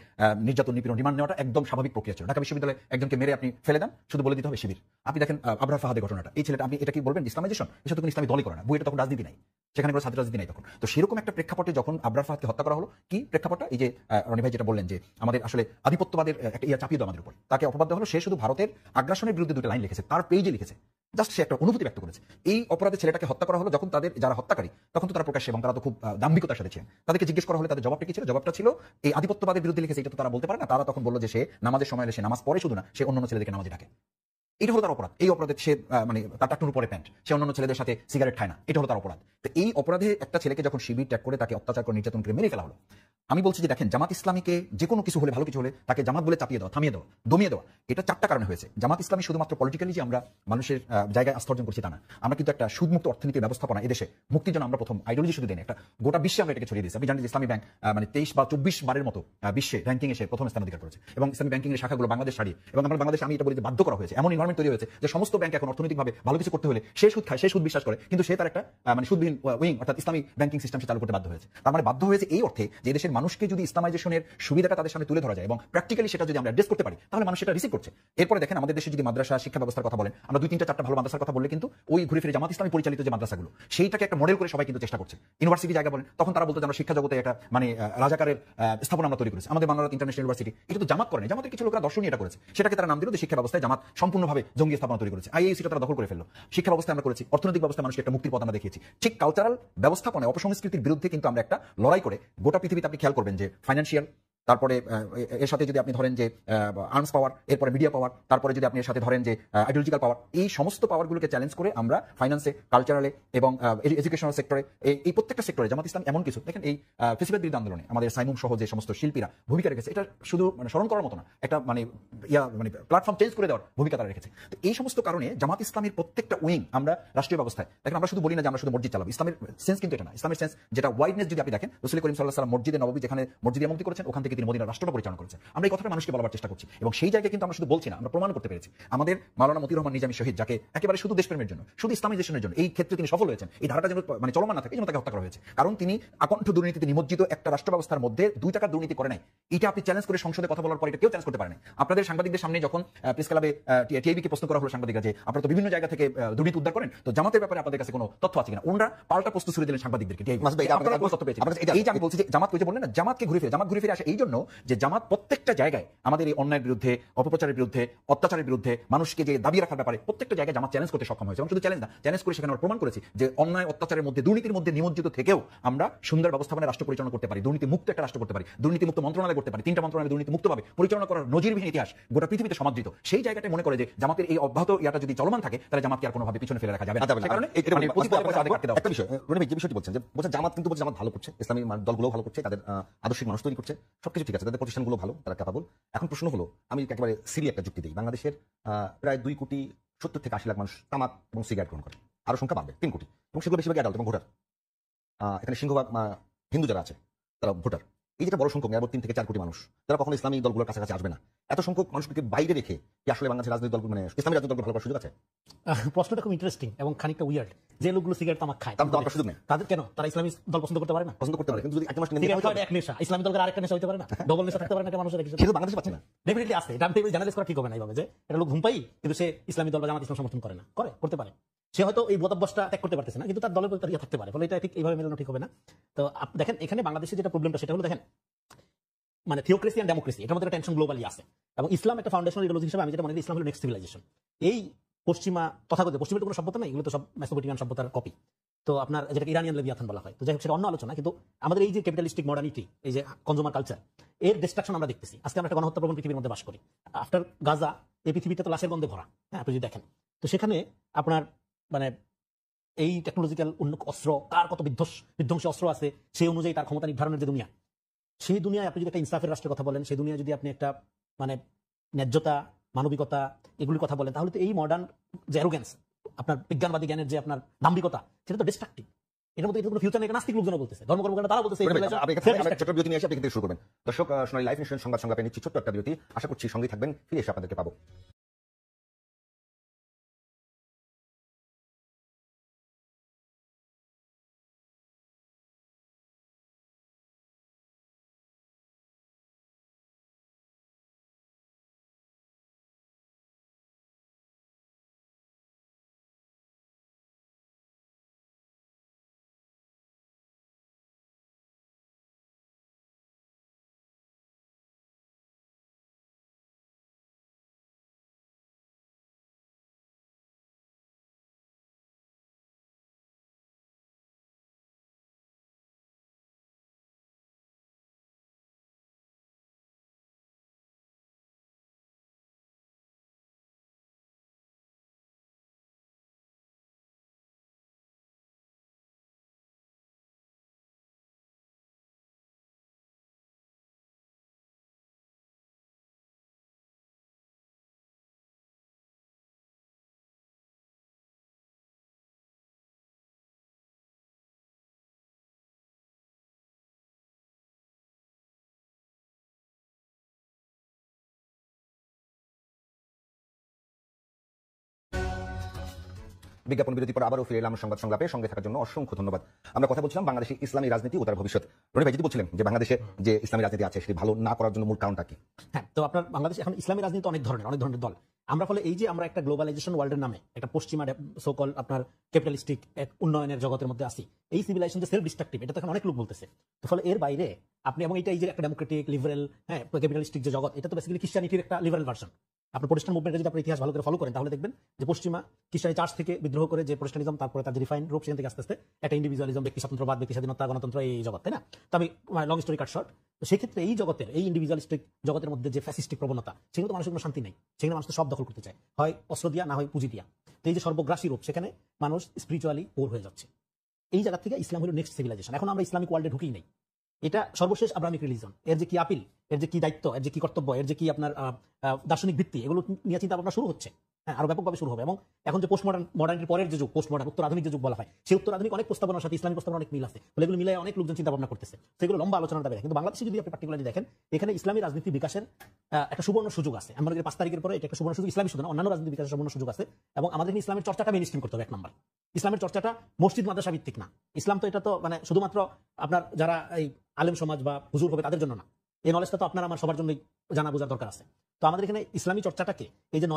নির্যাতন, নিপীড়ন, রিমান্ড নেওয়াটা একদম স্বাভাবিক প্রক্রিয়া ছিল। ঢাকা বিশ্ববিদ্যালয়ে একজনকে মেরে আপনি ফেলে দেন, শুধু বলে দিতে হবে শিবির। আপনি দেখেন আবরার ফাহাদের ঘটনাটা, এই ছেলেটা, আপনি এটা কি বলবেন ইসলামাইজেশন? এটা তো কোনো ইসলামী দলই করে না, বইটা তখন রাজনীতি নাই, সেখানে কোনো ছাত্র রাজনীতি নাই তখন। তো সেরকম একটা প্রেক্ষাপটে যখন আবরার ফাহাদকে হত্যা করা হলো, কি প্রেক্ষাপটটা, এই যে রনি ভাই যেটা বললেন যে আমাদের আসলে আধিপত্যবাদের একটা চাপিয়ে দেওয়া আমাদের উপর, তাকে অপবাদ দেওয়া হলো। সে শুধু ভারতের আগ্রাসনের বিরুদ্ধে দুটো লাইন লিখেছে, তার পেজে লিখেছে, জাস্ট সে একটা অনুভূতি ব্যক্ত করেছে। এই অপরাধে ছেলেটাকে হত্যা করা হলো, যখন তাদের যারা হত্যাকারী তখন তো তারা প্রকাশ্যে, এবং তারা তো খুব দাম্ভিকতার সাথে ছিলেন, তাদেরকে জিজ্ঞেস করা হলে তাদের জবাবটা কি ছিল? জবাবটা ছিল এই আধিপত্যবাদের বিরুদ্ধে লিখেছে, এটা তো তারা বলতে পারে না। তারা তখন বললো যে সে নামাজের সময় এলে সে নামাজ পড়ে, শুধু না সে অন্যান্য ছেলেদেরকে নামাজে ডাকে। এটা হলো তার অপরাধ। এই অপরাধে সে মানে তার টাকটুর উপরে প্যান্ট, সে অন্যান্য ছেলেদের সাথে সিগারেট খায় না, এটা হলো তার অপরাধ। তো এই অপরাধে একটা ছেলেকে যখন শিবির ত্যাগ করে তাকে অত্যাচার করে, নির্যাতন করে মেরে ফেলা হলো, আমি বলছি যে দেখেন জামাত ইসলামীকে যে কোনো কিছু হলে, ভালো কিছু হলে তাকে জামাত বলে চাপিয়ে দেওয়া, থামিয়ে দেওয়া, দমিয়ে দেওয়া, এটা 4টা কারণে হয়েছে। জামাত ইসলামী শুধুমাত্র পলিটিক্যালি যে আমরা মানুষের জায়গায় আস্থা অর্জন করছি তা না, আমরা কিন্তু একটা সুদমুক্ত অর্থনীতির ব্যবস্থাপনা এদেশে মুক্তির জন্য আমরা প্রথম আইডিওলজি শুধু দেন, একটা গোটা বিশ্বে আমরা এটাকে ছড়িয়ে দিয়েছি। আপনি জানেন যে ইসলামী ব্যাংক মানে 23 বা 24 বারের মতো বিশ্বে র্যাঙ্কিং এসে প্রথম স্থান অধিকার করেছে, এবং ইসলামী ব্যাংকিং এর শাখাগুলো বাংলাদেশ ছাড়িয়ে, এবং আমরা বাংলাদেশে, আমি এটা বলি যে বাধ্য করা হয়েছে, এমন এনভায়রনমেন্ট তৈরি হয়েছে যে সমস্ত ব্যাংক এখন অর্থনৈতিকভাবে ভালো কিছু করতে হলে সে সুদ খায়, সে সুদ বিশ্বাস করে, কিন্তু সে তার একটা মানে সুদবিহীন উইং অর্থাৎ ইসলামী ব্যাংকিং সিস্টেম সে চালু করতে বাধ্য হয়েছে। তার মানে বাধ্য হয়েছে এই অর্থে যে দেশের মানুষকে যদি ইসলামাইজেশনের সুবিধাটা তাদের সামনে তুলে ধরা যায় এবং প্র্যাকটিক্যালি সেটা যদি আমরা অ্যাড্রেস করতে পারি, তাহলে মানুষ সেটা রিসিভ করছে। এরপরে দেখেন আমাদের দেশে যদি মাদ্রাসা শিক্ষা ব্যবস্থার কথা বলেন, আমরা 2, 3, 4টা ভালো মাদ্রাসার কথা বললে কিন্তু ওই ঘুরে ফিরে জামাত ইসলামী পরিচালিত যে মাদ্রাসাগুলো, সেইটাকে একটা মডেল করে সবাই কিন্তু চেষ্টা করছে। ইউনিভার্সিটি জায়গা বলেন, তখন তারা বলতো যে আমরা শিক্ষা জগতে একটা মানে রাজাকারের স্থাপনা আমরা তৈরি করেছি, আমাদের বাংলাদেশ ইন্টারন্যাশনাল ইউনিভার্সিটি। এটা তো জামাত করেনি, জামাতের কিছু লোকরা দর্শনী এটা করেছে, সেটাকে তারা নাম দিল যে শিক্ষা ব্যবস্থায় জামাত সম্পূর্ণভাবে জঙ্গি স্থাপনা তৈরি করেছে। আইএসিটা তারা দখল করে ফেললো। শিক্ষা ব্যবস্থা আমরা করেছি, অর্থনৈতিক ব্যবস্থা মানুষকে একটা মুক্তির পথ আমরা দেখিয়েছি। ঠিক কালচারাল ব্যবস্থাপনায় অপসংস্কৃতির বিরুদ্ধে কিন্তু আমরা একটা লড়াই করে গোটা পৃথিবীতে, আপনি খেয়াল করবেন যে ফাইন্যান্সিয়াল, তারপরে এর সাথে যদি আপনি ধরেন যে আর্মস পাওয়ার, এরপরে মিডিয়া পাওয়ার, তারপরে যদি আপনি এর সাথে ধরেন যে আইডিওলজিক্যাল পাওয়ার, এই সমস্ত পাওয়ারগুলোকে চ্যালেঞ্জ করে আমরা ফাইন্যান্সে, কালচারালে এবং এডুকেশনাল সেক্টরে, এই প্রত্যেকটা সেক্টরে জামাত ইসলাম এমন কিছু, দেখেন এই ফেসিবাদ বিরোধী আন্দোলনে আমাদের সাইমুম সহ যে সমস্ত শিল্পীরা ভূমিকা রেখেছে, এটা শুধু মানে স্মরণ করার মতো না, একটা মানে মানে প্ল্যাটফর্ম চেঞ্জ করে দেওয়ার ভূমিকা তারা রেখেছে। তো এই সমস্ত কারণে জামাত ইসলামের প্রত্যেকটা উইং আমরা রাষ্ট্রীয় ব্যবস্থায় দেখেন, আমরা শুধু বলি না যে আমরা শুধু মসজিদ চালাবো, ইসলামের সেন্স কিন্তু এটা না। ইসলামের সেন্স যেটা ওয়াইডনেস যদি আপনি দেখেন, রাসূল করিম সাল্লাল্লাহু আলাইহি ওয়াসাল্লাম মসজিদে নববী যেখানে মসজিদ ইমামতি করেছেন, ওখান থেকে তিনি মদিনার রাষ্ট্রটা পরিচালনা করেছেন। আমরা এই কথাটা মানুষকে বলার চেষ্টা করছি, এবং সেই জায়গায় কিন্তু আমরা শুধু বলছি না, আমরা প্রমাণ করতে পেরেছি। আমাদের মাওলানা মতিউর রহমান নিজামী শহীদ, যাকে একেবারে শুধু দেশপ্রেমের জন্য, শুধু ইসলামাইজেশনের জন্য এই ক্ষেত্রে তিনি সফল হয়েছেন, এই ধারাটা যেন মানে চলমান না থাকে, যেন তাকে হত্যা করা হয়েছে। কারণ তিনি আকণ্ঠ দুর্নীতিতে নিমজ্জিত একটা রাষ্ট্র ব্যবস্থার মধ্যে 2 টাকার দুর্নীতি করে নাই। এটা আপনি চ্যালেঞ্জ করে সংসদে কথা বলার পর এটা কেউ চ্যালেঞ্জ করতে পারে না। আপনাদের সাংবাদিকদের সামনে যখন প্রেস ক্লাবে টিআইবিকে প্রশ্ন করা হলো সাংবাদিকরা যে আপনারা তো বিভিন্ন জায়গা থেকে দুর্নীতি উদ্ধার করেন, তো জামাতের ব্যাপারে আপনাদের কাছে কোনো তথ্য আছে কিনা, ওনারা পাল্টা প্রশ্ন ছুড়ে দিলেন সাংবাদিকদেরকে। আপনারা কোনো তথ্য পেয়েছেন? এই যে আমি বলছি যে জামাত কই যে বললেন না, জামাত ঘুরে ফিরে আসে এই জন্য যে জামাত প্রত্যেকটা জায়গায় আমাদের এই অন্যায়ের বিরুদ্ধে, অপপ্রচারের বিরুদ্ধে, অত্যাচারের বিরুদ্ধে, মানুষকে যে দাবি রাখার ব্যাপারে প্রত্যেকটা জায়গায় জামাত চ্যালেঞ্জ করতে সক্ষম হয়েছে। এবং শুধু চ্যালেঞ্জ না, চ্যালেঞ্জ করে সেখানে আমরা প্রমাণ করেছি যে অন্যায়, অত্যাচারের মধ্যে, দুর্নীতির মধ্যে নিমজ্জিত থেকেও আমরা সুন্দর ব্যবস্থাপনায় রাষ্ট্র পরিচালনা করতে পারি, দুর্নীতি মুক্ত একটা রাষ্ট্র করতে পারি, দুর্নীতি মুক্ত মন্ত্রণালয় করতে পারি, 3টা মন্ত্রণালয় দুর্নীতি মুক্তভাবে পরিচালনা করার নজিরবিহীন ইতিহাস গোটা পৃথিবীতে সমাদৃত। সেই জায়গাটা মনে করে যে জামাতের এই অব্যাহত ইয়াটা যদি চলমান থাকে, তাহলে জামাতকে আর কোনোভাবে পিছনে ফেলে রাখা যাবে না। সে কারণে একটা বিষয় রনি ভাই যে বিষয়টি বলছেন, যে বলছেন জামাত কিন্তু বলছে জামাত ভালো করছে, ইসলামী দলগুলো ভালো করছে, তাদের আদর্শিক মানুষ তৈরি করছে, সবকিছু ঠিক আছে, তাদের প্রতিষ্ঠানগুলো ভালো, তারা ক্যাপাবল। এখন প্রশ্ন হলো, আমি একেবারে সিরি একটা যুক্তি দিই, বাংলাদেশের প্রায় 2,70 থেকে 80 লাখ মানুষ তামাক এবং সিগারেট গ্রহণ করে, আরো সংখ্যা বাড়বে 3 কোটি, এবং সেগুলো বেশিরভাগ অ্যাডাল্ট এবং ভোটার। এখানে সিংহভাগ হিন্দু যারা আছে তারা ভোটার। এই যেটা বড় সংখ্যক নিরাপদ 3 থেকে 4 কোটি মানুষ তারা কখনো ইসলামী দলগুলোর কাছাকাছি আসবে না, এত সংখ্যক মানুষকে বাইরে রেখে কি আসলে বাংলাদেশের রাজনৈতিক দলগুলো মানে ইসলামী রাজনৈতিক দলগুলো ভালো করার সুযোগ আছে? প্রশ্নটা খুব ইন্টারেস্টিং এবং খানিকটা উইয়ার্ড। যে লোকগুলো সিগারেট তামাক খায় তার তো আর সুযোগ নেই, তাদের কেন তারা ইসলামী দল পছন্দ করতে পারে না? পছন্দ করতে পারে, কিন্তু যদি একটা মাস সিগারেট খাওয়া এক নেশা, ইসলামী দলের আরেকটা নেশা হতে পারে না? ডবল নেশা থাকতে পারে না একটা মানুষের? সেটা বাংলাদেশে পাচ্ছে না। ডেফিনেটলি আছে, এটা আমি জার্নালাইজ করা ঠিক হবে না এইভাবে যে এটা লোক ঘুম পাই কিন্তু সে ইসলামী দল বা জামাত ইসলাম সমর্থন করে না, করতে পারে। সে হয়তো এই বোধাভ্যাসটা ত্যাগ করতে পারতেছে না, কিন্তু তার দলের প্রতি তার ইয়ে থাকতে পারে, ফলে এটা ঠিক এইভাবে মেলানো ঠিক হবে না। তো দেখেন এখানে বাংলাদেশে যেটা প্রবলেমটা সেটা হলো দেখেন মানে থিওক্রেসি এন্ড ডেমোক্রেসি, এটার মধ্যে টেনশন গ্লোবালি আছে, এবং ইসলাম একটা ফাউন্ডেশনাল ইডিওলজি হিসেবে আমি যেটা মনে করি ইসলাম হলো নেক্সট সিভিলাইজেশন। এই পশ্চিমা তথাগত পশ্চিমের কোনো সভ্যতা নেই, এগুলো তো সব মেসোপটেমিয়ান সভ্যতার কপি। তো আপনার যেটা ইরানিয়ান লেভিয়াথান বলা হয়, তো যাই হোক সেটা অন্য আলোচনা। কিন্তু আমাদের এই যে ক্যাপিটালিস্টিক মডার্নিটি, এই যে কনজুমার কালচার, এর ডিস্ট্রাকশন আমরা দেখতেছি। আজকে আমরা একটা গণহত্যা প্রবণ পৃথিবীর মধ্যে বাস করি। আফটার গাজা এই পৃথিবীতে তো লাশের গন্ধে ভরা, হ্যাঁ আপনি যদি দেখেন। তো সেখানে আপনার মানে এই টেকনোলজিক্যাল অস্ত্র, কার কত বিধ্বংসী অস্ত্র আছে, সেই অনুযায়ী তার ক্ষমতা নির্ধারণের যে দুনিয়া, সেই দুনিয়ায় আপনি যদি একটা ইনসাফের রাষ্ট্রের কথা বলেন, সেই দুনিয়ায় যদি আপনি একটা মানে ন্যায্যতা, মানবিকতা এগুলির কথা বলেন, তাহলে তো এই মডার্ন যে অ্যারোগেন্স, আপনার বিজ্ঞানবাদী জ্ঞানের যে আপনার দাম্ভিকতা, সেটা তো ডিস্ট্রাকটিভ। এটার মধ্যে কোনো ফিউচার নেই, নাস্তিক লোকজন বলতেছে, ধর্মকর্মীরা তারা বলতেছে। আপনি ছোট বিরতি নিয়ে এসে আপনি কিন্তু শুরু করবেন। দর্শক, সোনালী লাইফ ইন্স্যুরেন্স সংবাদ সংলাপে নিচ্ছি ছোট্ট একটা বিরতি, আশা করছি সঙ্গেই থাকবেন, ফিরে এসে আপনাদেরকে পাবো। বিজ্ঞাপন বিরতি পর আবারও ফিরে এলাম সংবাদ সংলাপে, সঙ্গে থাকার জন্য অসংখ্য ধন্যবাদ। আমরা কথা বলছিলাম বাংলাদেশে ইসলামী রাজনীতি ও তার ভবিষ্যৎ। রনি ভাই যদি বলছিলেন যে বাংলাদেশে যে ইসলামী রাজনীতি আছে সেটি ভালো না করার জন্য মূল কারণটা কি? হ্যাঁ, তো আপনার বাংলাদেশে এখন ইসলামী রাজনীতি অনেক ধরনের দল। আমরা ফলে এই যে আমরা একটা গ্লোবালাইজেশন ওয়ার্ল্ডের নামে একটা পশ্চিমা সোকল আপনার ক্যাপিটালিস্টিক এক উন্নয়নের জগতের মধ্যে আসি, এই সিভিলাইজেশন যে সেলফ ডিস্ট্রাকটিভ, এটা তো এখন অনেক লোক বলতেছে। তো ফলে এর বাইরে আপনি এবং এটা এই যে একটা ডেমোক্রেটিক লিবারেল, হ্যাঁ ক্যাপিটালিস্টিক যে জগৎ, এটা তো বেসিক্যালি খ্রিস্টানিটির একটা লিবারেল ভার্সন। আপনার প্রোটেস্ট্যান্ট মুভমেন্টের যদি আপনি ইতিহাস ভালো করে ফলো করেন, তাহলে দেখবেন যে পশ্চিমা খ্রিস্টানি চার্চ থেকে বিদ্রোহ করে যে প্রোটেস্ট্যান্টিজম, তারপরে তার যে রিফাইন রূপ, সেখান থেকে আস্তে আস্তে একটা ইন্ডিভিজুয়ালিজম, ব্যক্তি স্বাতন্ত্রবাদ, ব্যক্তি স্বাধীনতা, গণতন্ত্র, এই জগৎ, তাই না? তো আমি লং স্টোরি কাট শর্ট, তো সেক্ষেত্রে এই জগতের এই ইন্ডিভিজুয়ালিস্টিক জগতের মধ্যে যে ফ্যাসিস্টিক প্রবণতা, সেগুলো তো মানুষের কোনো শান্তি নেই। সেখানে মানুষ তো সব দখল করতে চায়, হয় অস্ত্র দিয়া, না হয় পুঁজি দিয়া। তো এই যে সর্বগ্রাসী রূপ, সেখানে মানুষ স্পিরিচুয়ালি পোর হয়ে যাচ্ছে। এই জায়গা থেকে ইসলাম হলো নেক্সট সিভিলাইজেশন। এখন আমরা ইসলামিক ওয়ার্ল্ডে ঢুকেই নেই। এটা সর্বশেষ আব্রাহামিক রিলিজন, এর যে কি আপিল, এর যে কি দায়িত্ব, এর যে কি কর্তব্য, এর যে কি আপনার দার্শনিক ভিত্তি, এগুলো নিয়ে চিন্তা ভাবনা শুরু হচ্ছে। হ্যাঁ, আরো ব্যাপকভাবে শুরু হবে। এবং এখন যে পোস্ট মডার্নিটির পরের যে যুগ, পোস্ট মডার্ন, উত্তর আধুনিক যে যুগ বলা হয়, সেই উত্তর আধুনিক অনেক প্রস্তাবনার সাথে ইসলামিক প্রস্তাবনা অনেক মিল আছে। ফলে এগুলো মিলে অনেক লোকজন চিন্তা ভাবনা করতেছে, সেগুলো লম্বা আলোচনার দাবি। কিন্তু বাংলাদেশে যদি আপনি পার্টিকুলারলি দেখেন, এখানে ইসলামী রাজনীতি বিকাশের একটা সুবর্ণ সুযোগ আছে। আমরা 5 তারিখের পরে এটা একটা সুবর্ণ সুযোগ, ইসলামী শুধু না, অন্যান্য রাজনীতি বিকাশের সুবর্ণ সুযোগ আছে। এবং আমাদের ইসলামের চর্চাটা মেইনস্ট্রিম করতে হবে। এক নম্বর, ইসলামের চর্চাটা মসজিদ মাদ্রাসা ভিত্তিক না। ইসলাম তো এটা তো মানে শুধুমাত্র আপনার যারা এই আলেম সমাজ বা হুজুর হবে তাদের জন্য না। এই নলেজটা তো আপনার আমার সবার জন্যই জানা বোঝার দরকার আছে। তো আমাদের এখানে ইসলামী চর্চাটাকে, এই যে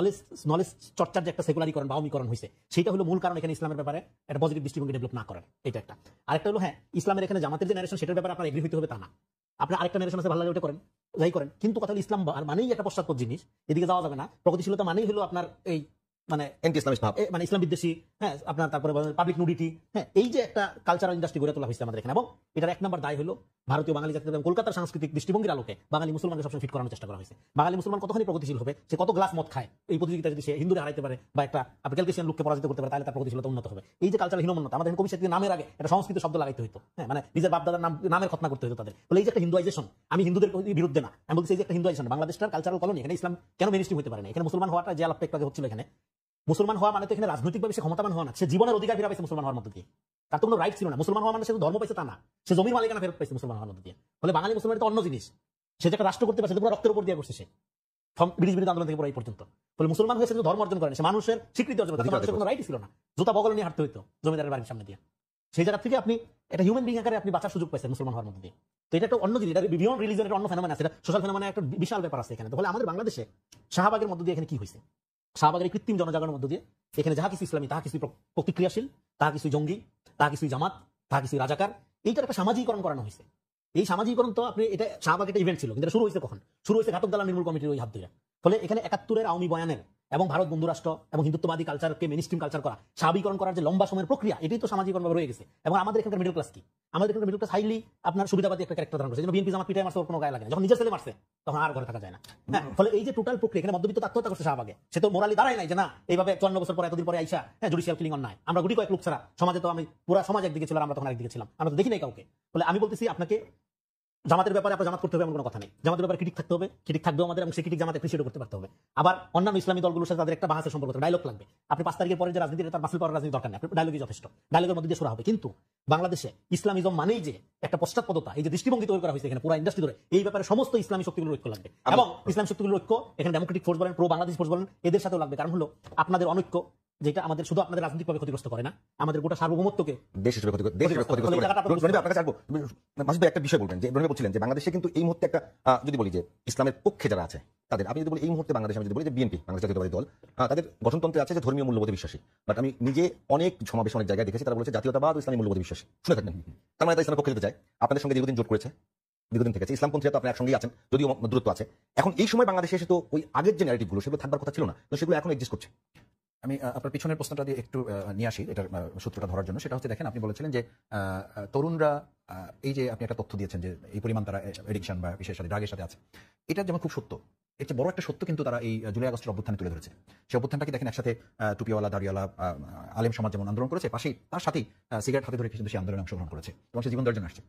নলেজ চর্চার যে একটা সেকুলারিকরণ বা অমীকরণ হয়েছে, সেটা হলো মূল কারণ এখানে ইসলামের ব্যাপারে একটা পজিটিভ দৃষ্টিভঙ্গি ডেভেলপ না করার। এটা একটা। আরেকটা হলো হ্যাঁ, ইসলামের এখানে জামাতের যে ন্যারেশন, সেটার ব্যাপারে আপনার এগ্রি হইতে হবে তা না। আপনার আরেকটা ন্যারেশন আছে, ভালো লাগে ওটা করেন, যাই করেন, কিন্তু কথা হলো ইসলাম মানেই একটা পশ্চাৎপদ জিনিস, এদিকে যাওয়া যাবে না। প্রগতিশীলতা মানেই হলো আপনার এই মানে অ্যান্টি ইসলামিস্ট ভাব, মানে ইসলাম বিদ্বেষী, হ্যাঁ আপনার তারপরে পাবলিক নুডিটি, হ্যাঁ এই যে একটা কালচারাল ইন্ডাস্ট্রি গড়ে তোলা হয়েছে আমাদের এখানে। এবং এটার 1 নম্বর দায় হলো ভারতীয় বাঙালি জাতি এবং কলকাতার সাংস্কৃতিক দৃষ্টিভঙ্গির আলোকে বাঙালি মুসলমানকে সবসময় ফিট করানোর চেষ্টা করা হয়েছে। বাঙালি মুসলমান কতখানি প্রগতিশীল হবে, সে কত গ্লাস মদ খায়, এই প্রতিযোগিতা যদি সে হিন্দুরে হারাইতে পারে বা একটা ক্যালকেশিয়ান লোককে পরাজিত করতে পারে, তাহলে তার প্রগতিশীলতা উন্নত হবে। এই যে কালচারাল হীনমন্যতা, আমাদের কবি সাহিত্যের নামের আগে একটা সংস্কৃত শব্দ লাগাইতে হইতো, হ্যাঁ মানে নিজের বাপদাদার নামের খতনা করতে হতো তাদের। বলে এই যে একটা হিন্দুয়াইজেশন, আমি হিন্দুদের বিরুদ্ধে না, আমি বলছি এই যে একটা হিন্দুয়াইজেশন, বাংলাদেশটার কালচারাল কলোনি, এখানে ইসলাম কেন মেইনস্ট্রিম হতে পারে না? এখানে মুসলমান হওয়াটা যে আলাপটা একটু হচ্ছিল, এখানে মুসলমান হওয়া মানে তো এখানে রাজনৈতিকভাবে সে ক্ষমতাবান হওয়া না, সে জীবনের অধিকার ফিরে পাইছে মুসলমান হওয়ার মধ্যে দিয়ে। তার তো কোনো রাইট ছিল না। মুসলমান হওয়া মানে সে তো ধর্ম পাইছে তা না, সে জমির মালিকানা ফেরত পাইছে মুসলমান হওয়ার মধ্যে দিয়ে। ফলে বাঙালি মুসলমানের তো অন্য জিনিস, সে যে একটা রাষ্ট্র করতে পারছে পুরো রক্তের উপর দিয়ে করছে সে ব্রিটিশ বিরোধী আন্দোলন থেকে পুরো এই পর্যন্ত। ফলে মুসলমান হয়েছে যে ধর্ম অর্জন করেন, সে মানুষের স্বীকৃতি অর্জন করে, মানুষের কোনো রাইটই ছিল না, জুতা বগল নিয়ে হাঁটতে হইতো জমিদারের বাড়ির সামনে দিয়ে। সেই জায়গা থেকে আপনি একটা হিউম্যান বিং আকারে আপনি বাঁচার সুযোগ পাইছেন মুসলমান হওয়ার মধ্যে দিয়ে। তো এটা একটা অন্য জিনিস, এটা বিয়ন্ড রিলিজন, একটা অন্য ফেনোমেনা আছে, এটা সোশ্যাল ফেনোমেনা, একটা বিশাল ব্যাপার আছে এখানে। তো ফলে আমাদের বাংলাদেশে শাহবাগের মধ্যে দিয়ে এখানে কি হয়েছে, শাহবাগের এই কৃত্রিম জনজাগরণের মধ্যে দিয়ে এখানে যাহা কিছু ইসলামী, তাহা কিছু প্রতিক্রিয়াশীল, তাহা কিছু জঙ্গি, তাহা কিছু জামাত, তাহা কিছু রাজাকার, এইটার একটা সামাজিকরণ করানো হয়েছে। এই সামাজিকরণ তো আপনি এটা শাহবাগ একটা ইভেন্ট ছিল, কিন্তু এটা শুরু হয়েছে কখন? শুরু হয়েছে ঘাতক দালাল নির্মূল কমিটির ওই হাত ধরে। ফলে এখানে ৭১-এর আওয়ামী বয়ানের এবং ভারত বন্ধু রাষ্ট্র এবং হিন্দুত্ববাদী কালচারকে মেইনস্ট্রিম কালচার করা, স্বাভাবিকরণ করার যে লম্বা সময়ের প্রক্রিয়া, এটাই তো সামাজিকরণভাবে রয়ে গেছে। এবং আমাদের এখানকার মিডল ক্লাস কি, আমাদের এখানকার মিডল ক্লাস হাইলি আপনার সুবিধাবাদী একটা ক্যারেক্টার ধারণ করছে। যেন বিএনপি জামাত পিটায় মারছে, ওর কোনো গায়ে লাগে না, যখন নিজের ছেলে মারছে তখন আর ঘরে থাকা যায় না। হ্যাঁ, ফলে এই যে টোটাল প্রক্রিয়া, এখানে মধ্যবিত্ত আত্মহত্যা করছে শাহবাগে, সে তো মোরালি দাঁড়ায় নাই যে না এইভাবে 54 বছর পরে এতদিন পরে আইসা জুডিশিয়াল কিলিং অন্যায়। আমরা গুটি কয়েক লোক ছাড়া সমাজে তো আমি পুরো সমাজ একদিকে ছিল, আমরা তখন একদিকে ছিলাম, আমরা তো দেখি নাই কাউকে। ফলে আমি বলতেছি আপনাকে জামাতের ব্যাপারে আপনার জামাত করতে হবে এমন কোনো কথা নেই, জামাতের ব্যাপারে ক্রিটিক থাকতে হবে, ক্রিটিক থাকবে আমাদের, এবং সেই ক্রিটিক জামাত অ্যাপ্রিশিয়েট করতে পারতে হবে। আবার অন্যান্য ইসলামী দলগুলোর সাথে তাদের একটা বাহাসের সম্পর্ক, ডায়লগ লাগবে। আপনি 5 তারিখের পরে যে রাজনীতি, তার মাসুল পাওয়ার রাজনীতি দরকার নেই, আপনি ডায়লগই যথেষ্ট, ডায়লগের মধ্যে দিয়ে শুরু হবে। কিন্তু বাংলাদেশে ইসলামিজম মানেই যে একটা পশ্চাৎপদতা, এই যে দৃষ্টিভঙ্গি তৈরি করা হয়েছে এখানে পুরো ইন্ডাস্ট্রি ধরে, এই ব্যাপারে সমস্ত ইসলামী শক্তিগুলোর ঐক্য লাগবে। এবং ইসলামী শক্তিগুলোর ঐক্য এখানে ডেমোক্রেটিক ফোর্স বলেন, প্রো বাংলাদেশ ফোর্স বলেন, এদের সাথেও লাগবে। কারণ হলো আপনাদের অনৈক্য, যেটা আমাদের শুধু আপনাদের রাজনৈতিকভাবে ক্ষতিগ্রস্ত করে না, আমাদের গোটা সার্বভৌমত্বকে দেশ হিসেবে ক্ষতিগ্রস্ত করে। রনিভাই, আপনার কাছে আসবো। মাসুদ ভাই, একটা বিষয় বলবেন যে রনিভাই বলছিলেন যে বাংলাদেশে কিন্তু এই মুহূর্তে একটা যদি বলি যে ইসলামের পক্ষে যারা আছে তাদের, আপনি যদি বলি এই মুহূর্তে বাংলাদেশে আমি যদি বলি যে বিএনপি, বাংলাদেশ জাতীয়তাবাদী দল, তাদের গঠনতন্ত্রে আছে যে ধর্মীয় মূল্যবোধে বিশ্বাসী। বাট আমি নিজে অনেক সমাবেশ, অনেক জায়গায় দেখেছি তারা বলেছে জাতীয়তাবাদ ও ইসলামী মূল্যবোধে বিশ্বাসী। শুনে থাকবেন, তার মানে তারা ইসলামের পক্ষে যেতে চায়। আপনাদের সঙ্গে দীর্ঘদিন জোট করেছে, দীর্ঘদিন থেকে ইসলামপন্থীরা তো আপনি একসঙ্গেই আছেন, যদিও দূরত্ব আছে। এখন এই সময় বাংলাদেশে এসে তো ওই আগের যে ন্যারেটিভগুলো সেগুলো থাকবার কথা ছিল না, তো সেগুলো এখন এক্সিস্ট করছে। আমি আপনার পিছনের প্রশ্নটা দিয়ে একটু নিয়ে আসি এটার সূত্রটা ধরার জন্য। সেটা হচ্ছে, দেখেন, আপনি বলেছিলেন যে তরুণরা, এই যে আপনি একটা তথ্য দিয়েছেন যে এই পরিমাণ তারা এডিকশন বা বিশেষ সাথে ড্রাগের সাথে আছে, এটা যেমন খুব সত্য, এর চেয়ে বড় একটা সত্য কিন্তু তারা এই জুলাই আগস্টের অভ্যুত্থানে তুলে ধরেছে। সেই অভ্যুত্থানটাকে দেখেন একসাথে টুপিওয়ালা, দাড়িওয়ালা, আলেম সমাজ যেমন আন্দোলন করেছে, পাশেই তার সাথেই সিগারেট হাতে ধরে কিন্তু সেই আন্দোলনে অংশগ্রহণ করেছে এবং সে জীবন দর্জন আসছে,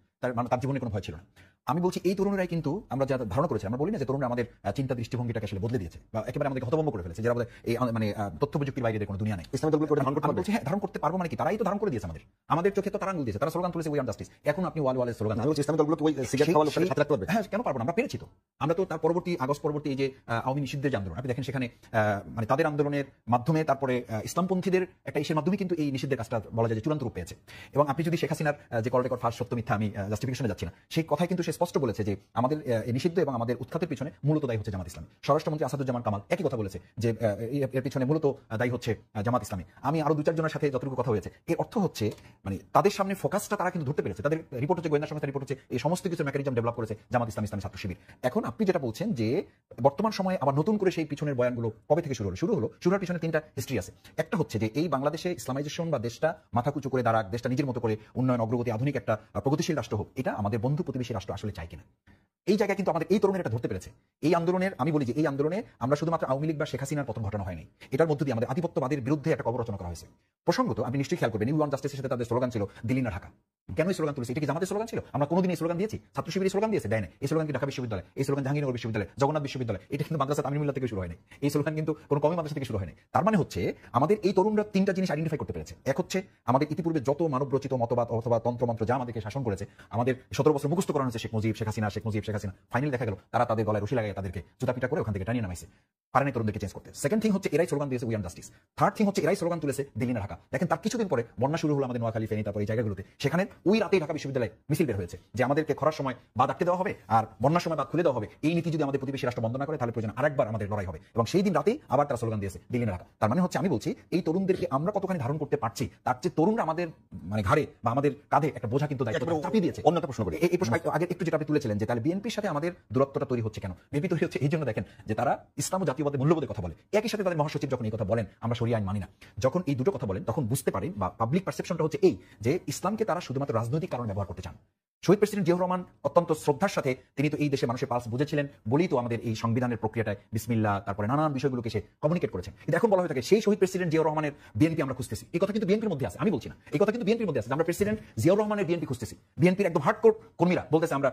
তার জীবনে কোনো ভয় ছিল না। আমি বলছি এই তরুণরাই কিন্তু, আমরা যা ধারণা করেছি, আমরা বলি না যে তরুণরা আমাদের চিন্তা দৃষ্টিভঙ্গিটাকে আসলে বদলে দিয়েছে বা একেবারে আমাদেরকে হতভম্ব করে ফেলেছে, যারা এই মানে তথ্য প্রযুক্তির বাইরে কোনো দুনিয়া নেই। ইসলামী দলগুলো ধারণ করতে পারবে? হ্যাঁ, ধারণ করতে পারবো মানে কি, তারাই তো ধারণ করে দিয়েছে আমাদের চোখে, তো তারা আঙুল দিয়েছে, তারা স্লোগান তুলেছে উই ওয়ান্ট জাস্টিস। এখন আপনি ওয়ালে স্লোগান, আমি বলছি ইসলামী দলগুলোকে ওই সিগারেট খাওয়া লোকের সাথে রাখতে পারবে? হ্যাঁ, কেন পারবো না? আমরা পেরেছি তো। আমরা তো তার পরবর্তী আগস্ট পরবর্তী এই যে আওয়ামী নিষিদ্ধের যে আন্দোলন, আপনি দেখেন সেখানে মানে তাদের আন্দোলনের মাধ্যমে তারপরে ইসলামপন্থীদের একটা ইসের মাধ্যমে কিন্তু এই নিষিদ্ধের কাজটা বলা যায় যে চূড়ান্ত রূপ পেয়েছে। এবং আপনি যদি শেখ হাসিনার যে কল রেকর্ড ফার্স্ট সত্য মিথ্যা, আমি জাস্টিফিকেশনে যাচ্ছি না, সেই কথাই কিন্তু সে স্পষ্ট বলেছে যে আমাদের নিষিদ্ধ এবং আমাদের উৎখাতের পিছনে মূলত দায়ী হচ্ছে জামাত ইসলামী। স্বরাষ্ট্রমন্ত্রী আসাদুজ্জামান কামাল একই কথা বলেছে যে এর পিছনে মূলত দায়ী হচ্ছে জামাত ইসলামী। আমি আরো 2-4 জনের সাথে যতটুকু কথা হয়েছে, এর অর্থ হচ্ছে মানে তাদের সামনে ফোকাসটা তারা কিন্তু ধরতে পেরেছে। তাদের রিপোর্ট হচ্ছে, গোয়েন্দা সংস্থার রিপোর্ট হচ্ছে, এই সমস্ত কিছু মেকানিজম ডেভেলপ করেছে জামাত ইসলামী, ইসলামী ছাত্র শিবির। এখন আপনি যেটা বলছেন যে বর্তমান সময়ে আবার নতুন করে সেই পিছনের বয়ানগুলো কবে থেকে শুরু হওয়ার পিছনে 3টা হিস্ট্রি আছে। একটা হচ্ছে যে এই বাংলাদেশে ইসলামাইজেশন বা দেশটা মাথাকুচু করে দাঁড়াক, দেশটা নিজের মতো করে উন্নয়ন, অগ্রগতি, আধুনিক একটা প্রগতিশীল রাষ্ট্র হোক, এটা আমাদের বন্ধু প্রতিবেশী রাষ্ট্র আসলে চায় কিনা, এই জায়গায় কিন্তু আমাদের এই তরুণের এটা ধরতে পেরেছে। এই আন্দোলনের, আমি বলি যে এই আন্দোলনে আমরা শুধুমাত্র আওয়ামী লীগ বা শেখ হাসিনার পতন ঘটানো হয়নি, এটার মধ্য দিয়ে আমাদের আধিপত্যবাদের বিরুদ্ধে একটা কবর রচনা করা হয়েছে। প্রসঙ্গত, আপনি নিশ্চয়ই খেয়াল করবেন, ইউ ওয়ান্ট জাস্টিসের সাথে তাদের স্লোগান ছিল দিল্লি না ঢাকা। কেন এই স্লোগান তুলেছে? এটা কি জামাতের স্লোগান ছিল? আমরা কোনোদিন এই স্লোগান দিয়েছি? ছাত্র শিবিরের স্লোগান দিয়েছে? দেয় না। এই স্লোগান কি ঢাকা বিশ্ববিদ্যালয়, এই স্লোগান জাহাঙ্গীরনগর বিশ্ববিদ্যালয়, জগন্নাথ বিশ্ববিদ্যালয়, এটা কিন্তু মাদ্রাসা তামিল মিল্লাত থেকে শুরু হয়নি। এই স্লোগান কিন্তু কোনো কমি মাদ্রাসা থেকে শুরু হয়নি। তার মানে হচ্ছে আমাদের এই তরুণরা 3টা জিনিস আইডেন্টিফাই করতে পেরেছে। এক হচ্ছে আমাদের ইতিপূর্বে যত মানবরচিত মতবাদ অথবা তন্ত্রমন্ত্র যা আমাদেরকে শাসন করেছে, আমাদের 17 বছর মুখস্থ করানো হয়েছে শেখ মুজিব, শেখ হাসিনা, শেখ মুজিব, শেখ হাসিনা, ফাইনালি দেখা গেল তারা তাদের গলায় রশি লাগায় তাদেরকে জুতাপিটা করে ওখান থেকে টানিয়ে নামাইছে, পারেনি তরুণদেরকে চেঞ্জ করতে। সেকেন্ড থিং হচ্ছে এরাই স্লোগান দিয়েছে we want justice. Third thing হচ্ছে এরাই স্লোগান তুলেছে দিল্লি না ঢাকা। দেখেন তার কিছুদিন পরে বন্যা শুরু হলো আমাদের নোয়াখালী, ফেনী, তারপর এই জায়গাগুলোতে, সেখানে ওই রাতেই ঢাকা বিশ্ববিদ্যালয়ে মিছিল বের হয়েছে যে আমাদেরকে খরার সময় বাদ আটকে দেওয়া হবে আর বন্যার সময় বাদ খুলে দেওয়া হবে। এই নীতি যদি আমাদের প্রতিবেশী রাষ্ট্র বন্ধ না করে তাহলে প্রয়োজন আরেকবার আমাদের লড়াই হবে। এবং সেই দিন রাতেই আবার তারা স্লোগান দিয়েছে দিল্লি না ঢাকা। তার মানে হচ্ছে আমি বলছি এই তরুণদেরকে আমরা কতখানি ধারণ করতে পারছি, তার চেয়ে তরুণরা আমাদের মানে ঘাড়ে বা আমাদের কাঁধে একটা বোঝা কিন্তু দায়িত্ব চাপিয়ে দিয়েছে। অন্য একটা প্রশ্ন করি, এই প্রশ্ন আগে একটু যেটা আপনি তুলেছিলেন যে তাহলে বিএনপির সাথে আমাদের দূরত্বটা তৈরি হচ্ছে কেন? বিএনপি তৈরি হচ্ছে এই জন্য, দেখেন যে তারা ইসলাম ও জাতীয়বাদের মূল্যবোধের কথা বলে, একই সাথে তাদের মহাসচিব যখন এই কথা বলেন আমরা শরিয়া আইন মানি না, যখন এই দুটো কথা বলেন তখন বুঝতে পারেন বা পাবলিক পারসেপশনটা হচ্ছে এই যে ইসলামকে তারা শুধুমাত্র রাজনৈতিক কারণে ব্যবহার করতে চান। শহীদ প্রেসিডেন্ট জিয়াউর রহমান অত্যন্ত শ্রদ্ধার সাথে তিনি তো এই দেশের মানুষের পালস বুঝেছিলেন বলেই তো আমাদের এই সংবিধানের প্রক্রিয়াটায় বিসমিল্লাহ তারপরে নানান বিষয়গুলোকে সে কমিউনিকেট করেছেন। কিন্তু এখন বলা হয়ে থাকে সেই শহীদ প্রেসিডেন্ট জিয়াউর রহমানের বিএনপি আমরা খুঁজতেছি। এই কথা কিন্তু বিএনপির মধ্যে আছে, আমি বলছি না, এই কথা কিন্তু বিএনপির মধ্যে আছে যে আমরা প্রেসিডেন্ট জিয়াউর রহমানের বিএনপি খুঁজতেছি। বিএনপির একদম হার্ডকোর কর্মীরা বলতেছে আমরা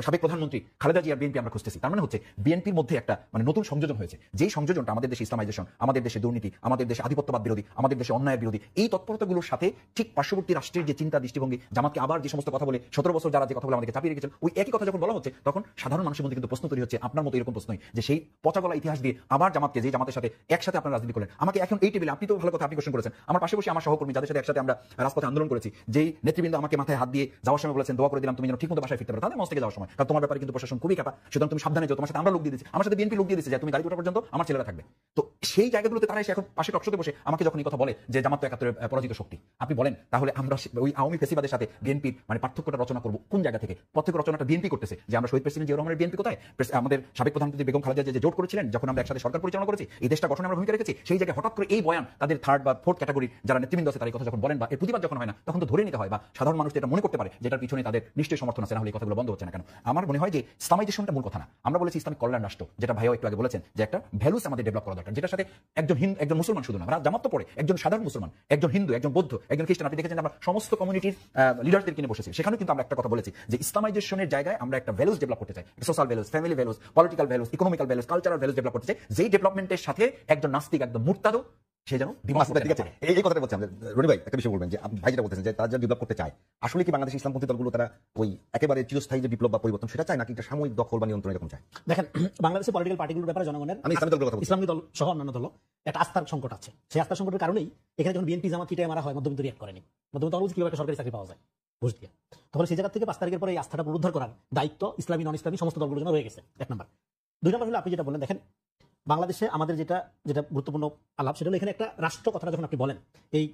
সাবেক প্রধানমন্ত্রী খালেদা জিয়ার বিএনপি আমরা খুঁজতেছি। তার মানে হচ্ছে বিএনপির মধ্যে একটা মানে নতুন সংযোজন হয়েছে, যেই সংযোজনটা আমাদের দেশে ইসলামাইজেশন, আমাদের দেশে দুর্নীতি, আমাদের দেশে আধিপত্যবাদ বিরোধী, আমাদের দেশে অন্যায়ের বিরোধী, এই তৎপরতাগুলোর সাথে ঠিক পার্শ্ববর্তী রাষ্ট্রের যে চিন্তা দৃষ্টিভঙ্গি, জামাতকে আবার যে সমস্ত কথা বলে 17 বছর যারা যে কথা বলে আমাদেরকে চাপিয়ে রেখেছেন, ওই একই কথা যখন বলা হচ্ছে তখন সাধারণ মানুষের মধ্যে কিন্তু প্রশ্ন তৈরি হচ্ছে, আপনার মতো এরকম প্রশ্নই, যে সেই পচাগলা ইতিহাস দিয়ে আবার জামাতকে, যে জামাতের সাথে একসাথে আপনারা রাজনীতি করলেন, আমাকে এখন এই টেবিলে, আপনি তো ভালো কথা আপনি কোশ্চেন করেছেন, আমার পাশে বসে আমার সহকর্মী যাদের সাথে একসাথে আমরা রাজপথে আন্দোলন করেছি, যেই নেতৃবৃন্দ আমাকে মাথায় হাত দিয়ে যাওয়ার সময় বলেছেন দোয়া করে দিলাম তুমি যেন ঠিকমতো বাসায় ফিরতে পারো তাদের মঞ্চ থেকে যাওয়ার সময়, কারণ তোমার ব্যাপারে কিন্তু প্রশাসন খুবই কাঁপা, সুতরাং তুমি সাবধানে যাও, তোমার সাথে আমরা লোক দিয়ে দিচ্ছি, আমার সাথে বিএনপি লোক দিয়ে দিচ্ছে যে তুমি গাড়ি ওঠা পর্যন্ত আমার ছেলেরা থাকবে। তো সেই জায়গাগুলোতে তারা এসে এখন পাশে টকশোতে বসে আমাকে যখন এই কথা বলে যে জামাত তো 71 পরাজিত শক্তি, আপনি বলেন তাহলে আমরা ওই আওয়ামী ফেসিবাদের সাথে বিএনপির মানে পার্থক্যটা রচনা করবো কোন জায়গা থেকে? পার্থক্য রচনাটা বিএনপি করতেছে যে আমরা শহীদ প্রেসিডেন্ট জিয়াউর রহমানের বিএনপি কোথায়, আমাদের সাবেক প্রধানমন্ত্রী বেগম খালেদা জিয়া যে জোট করেছিলেন যখন আমরা একসাথে সরকার পরিচালনা করেছি, এই দেশটা গঠনে আমরা ভূমিকা রেখেছি, সেই জায়গায় হঠাৎ করে এই বয়ান তাদের থার্ড বা ফোর্থ ক্যাটাগরি যারা নেতৃবৃন্দ আছে তার এই কথা যখন বলেন বা এর প্রতিবাদ যখন হয় না, তখন তো ধরে নিতে হয় বা সাধারণ মানুষ এটা মনে করতে পারে যেটার পিছনে তাদের নিশ্চয়ই সমর্থন আছে, না হলে এই কথাগুলো বন্ধ হচ্ছে না কেন? আমার মনে হয় যে ইসলামাইজেশনটা মূল কথা না, আমরা বলেছি ইসলামিক কল্যাণ রাষ্ট্র, যেটা ভাইও একটু আগে বলেছেন যে একটা ভ্যালুস আমাদের ডেভেলপ করা দরকার, যেটার সাথে একজন মুসলমান শুধু না, জামাত তো পড়ে একজন সাধারণ মুসলমান, একজন হিন্দু, একজন বৌদ্ধ, একজন খ্রিস্টান, আপনি দেখেছেন আমরা সমস্ত কমিউনিটির লিডারদের কিনে বসেছি, সেখানেও কিন্তু আমরা একটা কথা বলেছি যে ইসলামাইজেশনের জায়গায় আমরা একটা ভ্যালুস ডেভেলপ করতে চাই, social values, family values, political values, economical values, cultural values develop করতে চাই, যেই ডেভেলপমেন্টের সাথে একজন নাস্তিক, একদম মুরতাদো সে যেন এই কথাটা বলছি। রনি ভাই একটা বিষয় বলবেন যে ভাই যেটা বলতেছেন যে তারা যা ডেভেলপ করতে চায়, আসলে কি বাংলাদেশ ইসলামপন্থী দলগুলো তারা ওই একেবারে চিরস্থায়ী যে বিপ্লব বা পরিবর্তন সেটা চায় নাকি একটা সাময়িক দখল বা নিয়ন্ত্রণ এরকম চায়? দেখেন, বাংলাদেশের পলিটিক্যাল পার্টিগুলোর ব্যাপারে জনগণের, আমি ইসলামী দলগুলোর কথা বলছি, ইসলামী দল সহ অন্যান্য দল একটা আস্থার সংকট আছে। সেই আস্থার সংকটের কারণেই এখানে যখন বিএনপি জামাত কিটায় মারা হয়, মধ্যবিত্ত রিয়াক্ট করেনি। মধ্যবিত্ত দল কিভাবে একটা সরকারি চাকরি পাওয়া যায় ঘুষ দিয়ে, তাহলে সেই জায়গা থেকে 5 তারিখের পরে এই আস্থাটা পুনরুদ্ধার করার দায়িত্ব ইসলামী নন ইসলামী সমস্ত দলগুলোর জন্য রয়ে গেছে, 1 নম্বর। 2 নম্বর হলো আপনি যেটা বললেন, দেখেন বাংলাদেশে আমাদের যেটা গুরুত্বপূর্ণ আলাপ, সেটা হলো এখানে একটা রাষ্ট্র কথাটা যখন আপনি বলেন, এই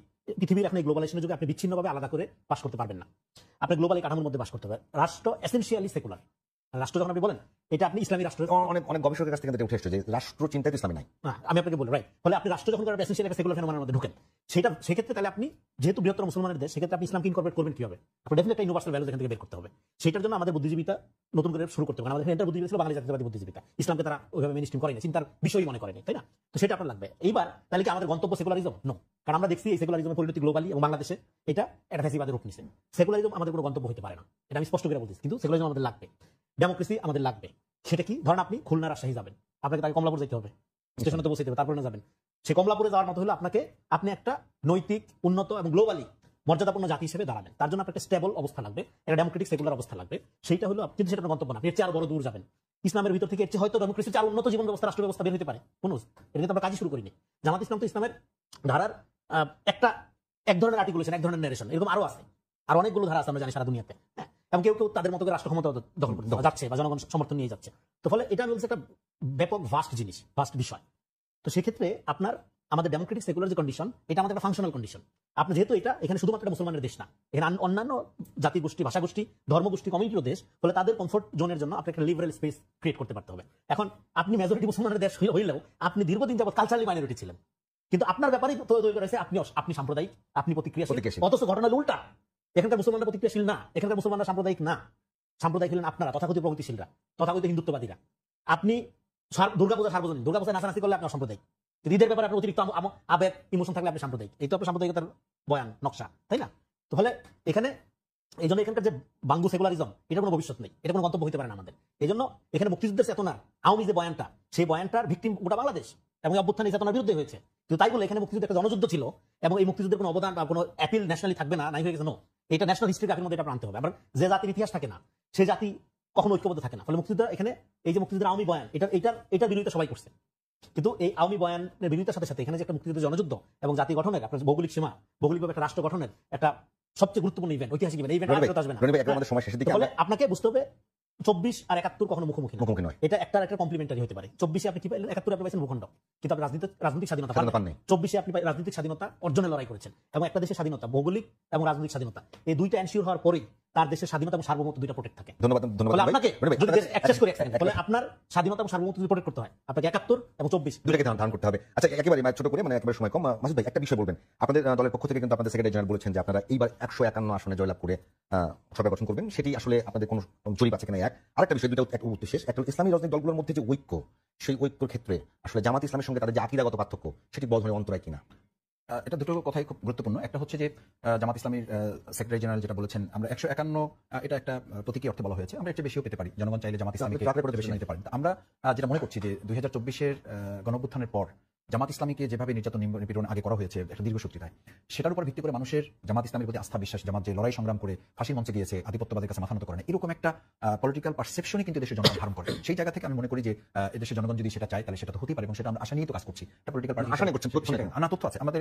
পৃথিবীর এখন এই গ্লোবালাইজেশনের যুগে আপনি বিচ্ছিন্নভাবে আলাদা করে বাস করতে পারবেন না, আপনি গ্লোবালি কাঠামোর মধ্যে বাস করতে হবে। রাষ্ট্র এসেনশিয়ালি সেকুলার রাষ্ট্র যখন আপনি বলেন, এটা আপনি ইসলামী রাষ্ট্র, অনেক অনেক গবেষকের কাছ থেকে এটা উঠে এসেছে যে রাষ্ট্র চিন্তায় ইসলামী নাই। আমি আপনাকে বলি, রাইট, ফলে আপনি রাষ্ট্র যখন এসেনশিয়াল একটা সেকুলার ফেনোমেনার মধ্যে ঢুকেন, সেটা সেক্ষেত্রে তাহলে আপনি যেহেতু বৃহত্তর মুসলমানের দেশ, সেক্ষেত্রে আপনি ইসলামকে ইনকর্পোরেট করবেন কিভাবে? আপনি ডেফিনেটলি একটা ইউনিভার্সাল ভ্যালু এখান থেকে বের করতে হবে। সেটার জন্য আমাদের বুদ্ধিজীবীতা নতুন করে শুরু করতে হবে। আমাদের এখানে বুদ্ধিজীবী ছিল বাঙালি জাতীয়তাবাদী বুদ্ধিজীবীতা, ইসলামকে তারা ওইভাবে মেইনস্ট্রিম করেনি, চিন্তার বিষয়ই মনে করেনি, তাই না? তো সেটা আপনার লাগবে। এইবার তাহলে কি আমাদের গন্তব্য সেকুলারিজম? নো, কারণ আমরা দেখছি এই সেকুলারিজমের পরিণতি গ্লোবালি এবং বাংলাদেশে এটা একটা ফ্যাসিবাদের রূপ নিছে। সেকুলারিজম আমাদের কোনো গন্তব্য হতে পারে না, এটা আমি স্পষ্ট করে বলতেছি। কিন্তু সেকুলারিজম আমাদের লাগবে, ডেমোক্রেসি আমাদের লাগবে। সেটা কি? ধরেন আপনি খুলনা রাজশাহী যাবেন, আপনাকে তাকে কমলাপুর যেতে হবে, স্টেশনে তো বসে তারপরে না যাবেন। সে কমলাপুরে যাওয়ার মতো হলো আপনি একটা নৈতিক, উন্নত এবং গ্লোবালি মর্যাদাপূর্ণ জাতি হিসেবে দাঁড়াবেন। তার জন্য আপনার একটা স্টেবল অবস্থা লাগবে, একটা ডেমোক্রেটিক সেকুলার অবস্থা লাগবে। সেইটা হলো, কিন্তু সেটা গন্তব্য না, আপনি এর চেয়ে আরো বড় দূর যাবেন। ইসলামের ভিতর থেকে এর চেয়ে হয়তো ডেমোক্রেসি চার উন্নত জীবন ব্যবস্থা, রাষ্ট্র ব্যবস্থা বের হতে পারে। কোন এটা কিন্তু আমরা কাজই শুরু করিনি। জামাত ইসলাম তো ইসলামের ধারার এক ধরনের আর্টিকুলেশন, এক ধরনের ন্যারেশন, এরকম আরো আছে, আর অনেকগুলো ধারা আছে আমরা জানি সারা দুনিয়াতে। হ্যাঁ, এবং কেউ কেউ তাদের মতো করে রাষ্ট্র ক্ষমতা দখল করতে যাচ্ছে বা জনগণ সমর্থন নিয়ে যাচ্ছে। তো ফলে এটা আমি বলছি একটা ব্যাপক ভাস্ট জিনিস, ভাস্ট বিষয়। তো সেক্ষেত্রে আপনার আমাদের ডেমোক্রেটিক সেকুলার যে কন্ডিশন, এটা আমাদের একটা ফাংশনাল কন্ডিশন। আপনি যেহেতু এটা এখানে শুধুমাত্র একটা মুসলমানের দেশ না, এখানে অন্যান্য জাতি গোষ্ঠী, ভাষা গোষ্ঠী, ধর্মগোষ্ঠী, কমিউনিটির দেশ, ফলে তাদের কমফোর্ট জোনের জন্য আপনাকে একটা লিবারেল স্পেস ক্রিয়েট করতে পারতে হবে। এখন আপনি মেজরিটি মুসলমানের দেশ হইলেও আপনি দীর্ঘদিন যাবত কালচারালি মাইনরিটি ছিলেন, কিন্তু আপনার ব্যাপারেই তৈরি করেছে আপনি সাম্প্রদায়িক, আপনি প্রতিক্রিয়াশীল। অথচ ঘটনা উল্টা, এখানকার মুসলমানরা প্রতিক্রিয়াশীল না, এখানকার মুসলমানরা সাম্প্রদায়িক না, সাম্প্রদায়িক হলেন আপনারা, তথাকথিত প্রগতিশীলরা, তথাকথিত হিন্দুত্ববাদীরা। আপনি দুর্গাপূজা সার্বজনীন, দুর্গাপূজা নাচানাচি করলে আপনার সাম্প্রদায়িক, ঈদের ব্যাপারে আপনার অতিরিক্ত আবেগ, ইমোশন থাকলে আপনি সাম্প্রদায়িক। এই তো আপনার সাম্প্রদায়িকতার বয়ান নকশা, তাই না? তো ফলে এখানে এই জন্য এখানকার যে বাঙ্গু সেকুলারিজম, এটা কোনো ভবিষ্যৎ নেই, এটা কোনো গন্তব্য হতে পারে না আমাদের। এই জন্য এখানে মুক্তিযুদ্ধের চেতনা, আওয়ামী যে বয়ানটা, সেই বয়ানটার ভিকটিম গোটা বাংলাদেশ এবং অভ্যুত্থানের চেতনার বিরুদ্ধে হয়েছে। কিন্তু তাই বলে এখানে মুক্তিযুদ্ধ একটা জনযুদ্ধ ছিল এবং এই মুক্তিযুদ্ধের কোনো অবদান বা কোনো অ্যাপিল ন্যাশনালি থাকবে না, নাই হয়ে গেছে। নো, এটা ন্যাশনাল হিস্ট্রি গ্রাফের মধ্যে এটা আনতে হবে। আবার যে জাতির ইতিহাস থাকে না, সেই জাতি কখনো ঐক্যবদ্ধ থাকে না। ফলে মুক্তিযুদ্ধ এখানে এই যে মুক্তিযুদ্ধের আওয়ামী বয়ান, এটার বিরোধিতা সবাই করছে। কিন্তু এই আওয়ামী বয়ানের বিরোধিতার সাথে সাথে এখানে যে একটা মুক্তিযুদ্ধ জনযুদ্ধ এবং জাতি গঠনের, আপনার ভৌগোলিক সীমা, ভৌগোলিকভাবে একটা রাষ্ট্র গঠনের একটা সবচেয়ে গুরুত্বপূর্ণ ইভেন্ট, ঐতিহাসিক ইভেন্ট, এই ইভেন্ট আসবে না। আপনাকে বুঝতে হবে 24 আর 71 কখনো মুখোমুখি নয়, এটা একটা কমপ্লিমেন্টারি হতে পারে। 24 আপনি কি পাইলেন, 71 আপনি পাইছেন ভূখণ্ড, কিন্তু আপনি রাজনৈতিক স্বাধীনতা পাননি। 24 আপনি রাজনৈতিক স্বাধীনতা অর্জনের লড়াই করেছেন এবং একটা দেশের স্বাধীনতা, ভৌগোলিক এবং রাজনৈতিক স্বাধীনতা, এই দুইটা এনশিওর হওয়ার পরেই তার দেশের স্বাধীনতা এবং সার্বভৌমত্ব দুইটা প্রোটেক্ট থাকে। ধন্যবাদ। আপনাকে বলে আপনার স্বাধীনতা এবং সার্বভৌমত্ব প্রোটেক্ট করতে হয়, আপনাকে 71 এবং 24 দুটাকে ধারণ করতে হবে। আচ্ছা, একেবারে ছোট করে, মানে একেবারে সময় কম, মাসুদ ভাই একটা বিষয় বলবেন। আপনাদের দলের পক্ষ থেকে কিন্তু আপনাদের সেক্রেটারি জেনারেল বলেছেন যে আপনারা এইবার 151 আসনে জয়লাভ করে সরকার গঠন করবেন, সেটি আসলে আপনাদের কোনো জরিপ আছে কিনা এক। আরেকটা বিষয়, দুটো একটা উত্তর শেষ। একটা ইসলামী রাজনৈতিক দলগুলোর মধ্যে যে ঐক্য, সেই ঐক্যের ক্ষেত্রে আসলে জামাত ইসলামের সঙ্গে তাদের যে আকীদাগত পার্থক্য, সেটি বড় ধরনের অন্তরায় কিনা? এটা দুটো কথাই খুব গুরুত্বপূর্ণ। একটা হচ্ছে যে জামাত ইসলামীর সেক্রেটারি জেনারেল যেটা বলেছেন, আমরা 151 এটা একটা প্রতীকী অর্থে বলা হয়েছে, আমরা একটু বেশিও পেতে পারি, জনগণ চাইলে জামাত ইসলামীকে বেশি নিতে পারি। আমরা যেটা মনে করছি যে 2024-এর গণঅভ্যুত্থানের পর জামাত ইসলামীকে যেভাবে নির্যাতন নিপীড়ন আগে করা হয়েছে একটা দীর্ঘসূত্রিতায়, সেটার উপর ভিত্তি করে মানুষের জামাত ইসলামের প্রতি আস্থা বিশ্বাস, জামাত যে লড়াই সংগ্রাম করে ফাঁসির মঞ্চে গিয়েছে, আধিপত্যবাদের কাছে মাথা নত করে না, এরকম একটা পলিটিক্যাল পারসেপশনই কিন্তু দেশের জনগণ ধারণ করে। সেই জায়গা থেকে আমি মনে করি যে এদেশের জনগণ যদি সেটা চায় তাহলে সেটা তো হতেই পারে, এবং সেটা আমরা আশা নিয়েই তো কাজ করছি। একটা পলিটিক্যাল পার্টি আশা নিয়ে করছেন, তথ্য নেই? না, তথ্য আছে আমাদের।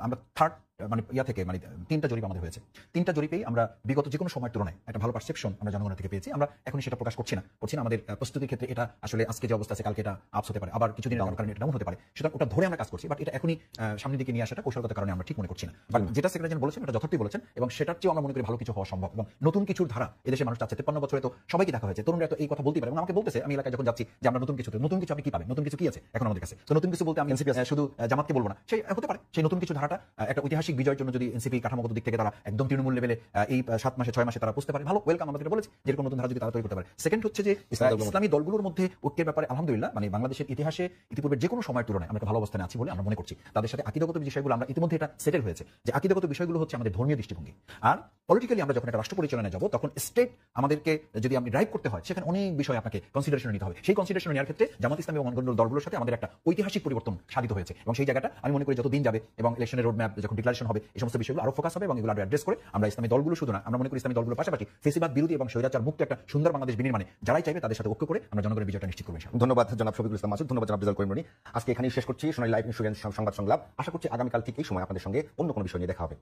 আমরা থার্ড মানে ইয়া থেকে মানে 3টা জরিপ আমাদের হয়েছে। 3টা জরিপেই আমরা বিগত যে কোনো সময়ের তুলনায় একটা ভালো পারসেপশন আমরা জনগণের থেকে পেয়েছি। আমরা এখনই সেটা প্রকাশ করছি না। আমাদের প্রস্তুতির ক্ষেত্রে এটা আসলে আজকে যে অবস্থা আছে কালকে এটা আপস হতে পারে, আবার কিছুদিন কারণে এটা ডাউন হতে পারে, সেটা ওটা ধরে আমরা কাজ করছি। বাট এটা এখনই সামনের দিকে নিয়ে আসাটা কৌশলগত কারণে আমরা ঠিক মনে করছি না। বাট যেটা সেক্রেটারি বলেছেন এটা যথার্থই বলেছেন, এবং সেটার চেয়েও আমরা মনে করি ভালো কিছু হওয়া সম্ভব, এবং নতুন কিছুর ধারা এদেশে মানুষ চাচ্ছে। 53 বছরে তো সবাইকে দেখা হয়েছে, তরুণরা তো এই কথা বলতে পারে, এবং আমাকে বলতেছে, আমি এলাকায় যখন যাচ্ছি যে আমরা নতুন কিছু আপনি কি পাবেন, নতুন কিছু কি আছে এখন আমাদের কাছে। তো নতুন কিছু বলতে আমি শুধু জামাতকে বলবো না, সেই হতে পারে সেই নতুন কিছু ধারাটা একটা ঐতিহাসিক বিজয়ের জন্য যদি এনসিপি কাঠামোগত দিক থেকে তারা একদম তৃণমূল লেভেলে এই 7 মাসে 6 মাসে তারা বুঝতে পারে, ভালো, ওয়েলকাম, আমাদের বলেছে যেরকম নতুন ধারা যদি তারা তৈরি করতে পারে। সেকেন্ড হচ্ছে যে ইসলামী দলগুলোর মধ্যে ঐক্যের ব্যাপারে আলহামদুলিল্লাহ মানে বাংলাদেশের ইতিহাসে ইতিপূর্বে যে কোনো সময়ের তুলনায় আমরা একটা ভালো অবস্থানে আছি বলে আমরা মনে করছি। তাদের সাথে আকীদাগত বিষয়গুলো আমরা ইতিমধ্যে এটা সেটেল হয়েছে যে আকীদাগত বিষয়গুলো হচ্ছে আমাদের ধর্মীয় দৃষ্টিভঙ্গি। আর পলিটিক্যালি আমরা যখন একটা রাষ্ট্র পরিচালনায় যাব তখন স্টেট আমাদেরকে যদি আপনি ড্রাইভ করতে হয় সেখানে অনেক বিষয় আপনাকে কনসিডারেশন নিতে হবে। সেই কনসিডারেশন নেওয়ার ক্ষেত্রে জামাত ইসলামী এবং অন্যান্য দলগুলোর সাথে আমাদের একটা ঐতিহাসিক পরিবর্তন সাধিত হয়েছে, এবং সেই জায়গাটা আমি মনে করি যত দিন যাবে এবং ইলেকশনের রোড ম্যাপ যখন ডিক্লারেশন হবে এই সমস্ত বিষয়গুলো আরো ফোকাস হবে, এবং এগুলো আরো অ্যাড্রেস করে আমরা ইসলামী দলগুলো শুধু না, আমরা মনে করি ইসলামী দলগুলোর পাশাপাশি ফেসিবাদ বিরোধী এবং স্বৈরাচার মুক্ত একটা সুন্দর বাংলাদেশ বিনির্মাণে যারাই চাইবে তাদের সাথে ঐক্য করে আমরা জনগণের বিজয়টা নিশ্চিত করব ইনশাআল্লাহ। ধন্যবাদ জনাব শফিকুল ইসলাম মাসুদ, ধন্যবাদ জনাব রেজাউল করিম রনি। আজকে এখানেই শেষ করছি সোনালী লাইভ ইন্স্যুরেন্স সংবাদ সংলাপ। আশা করছি আগামীকাল ঠিক এই সময় আপনাদের সঙ্গে অন্য কোনো বিষয় নিয়ে দেখা হবে।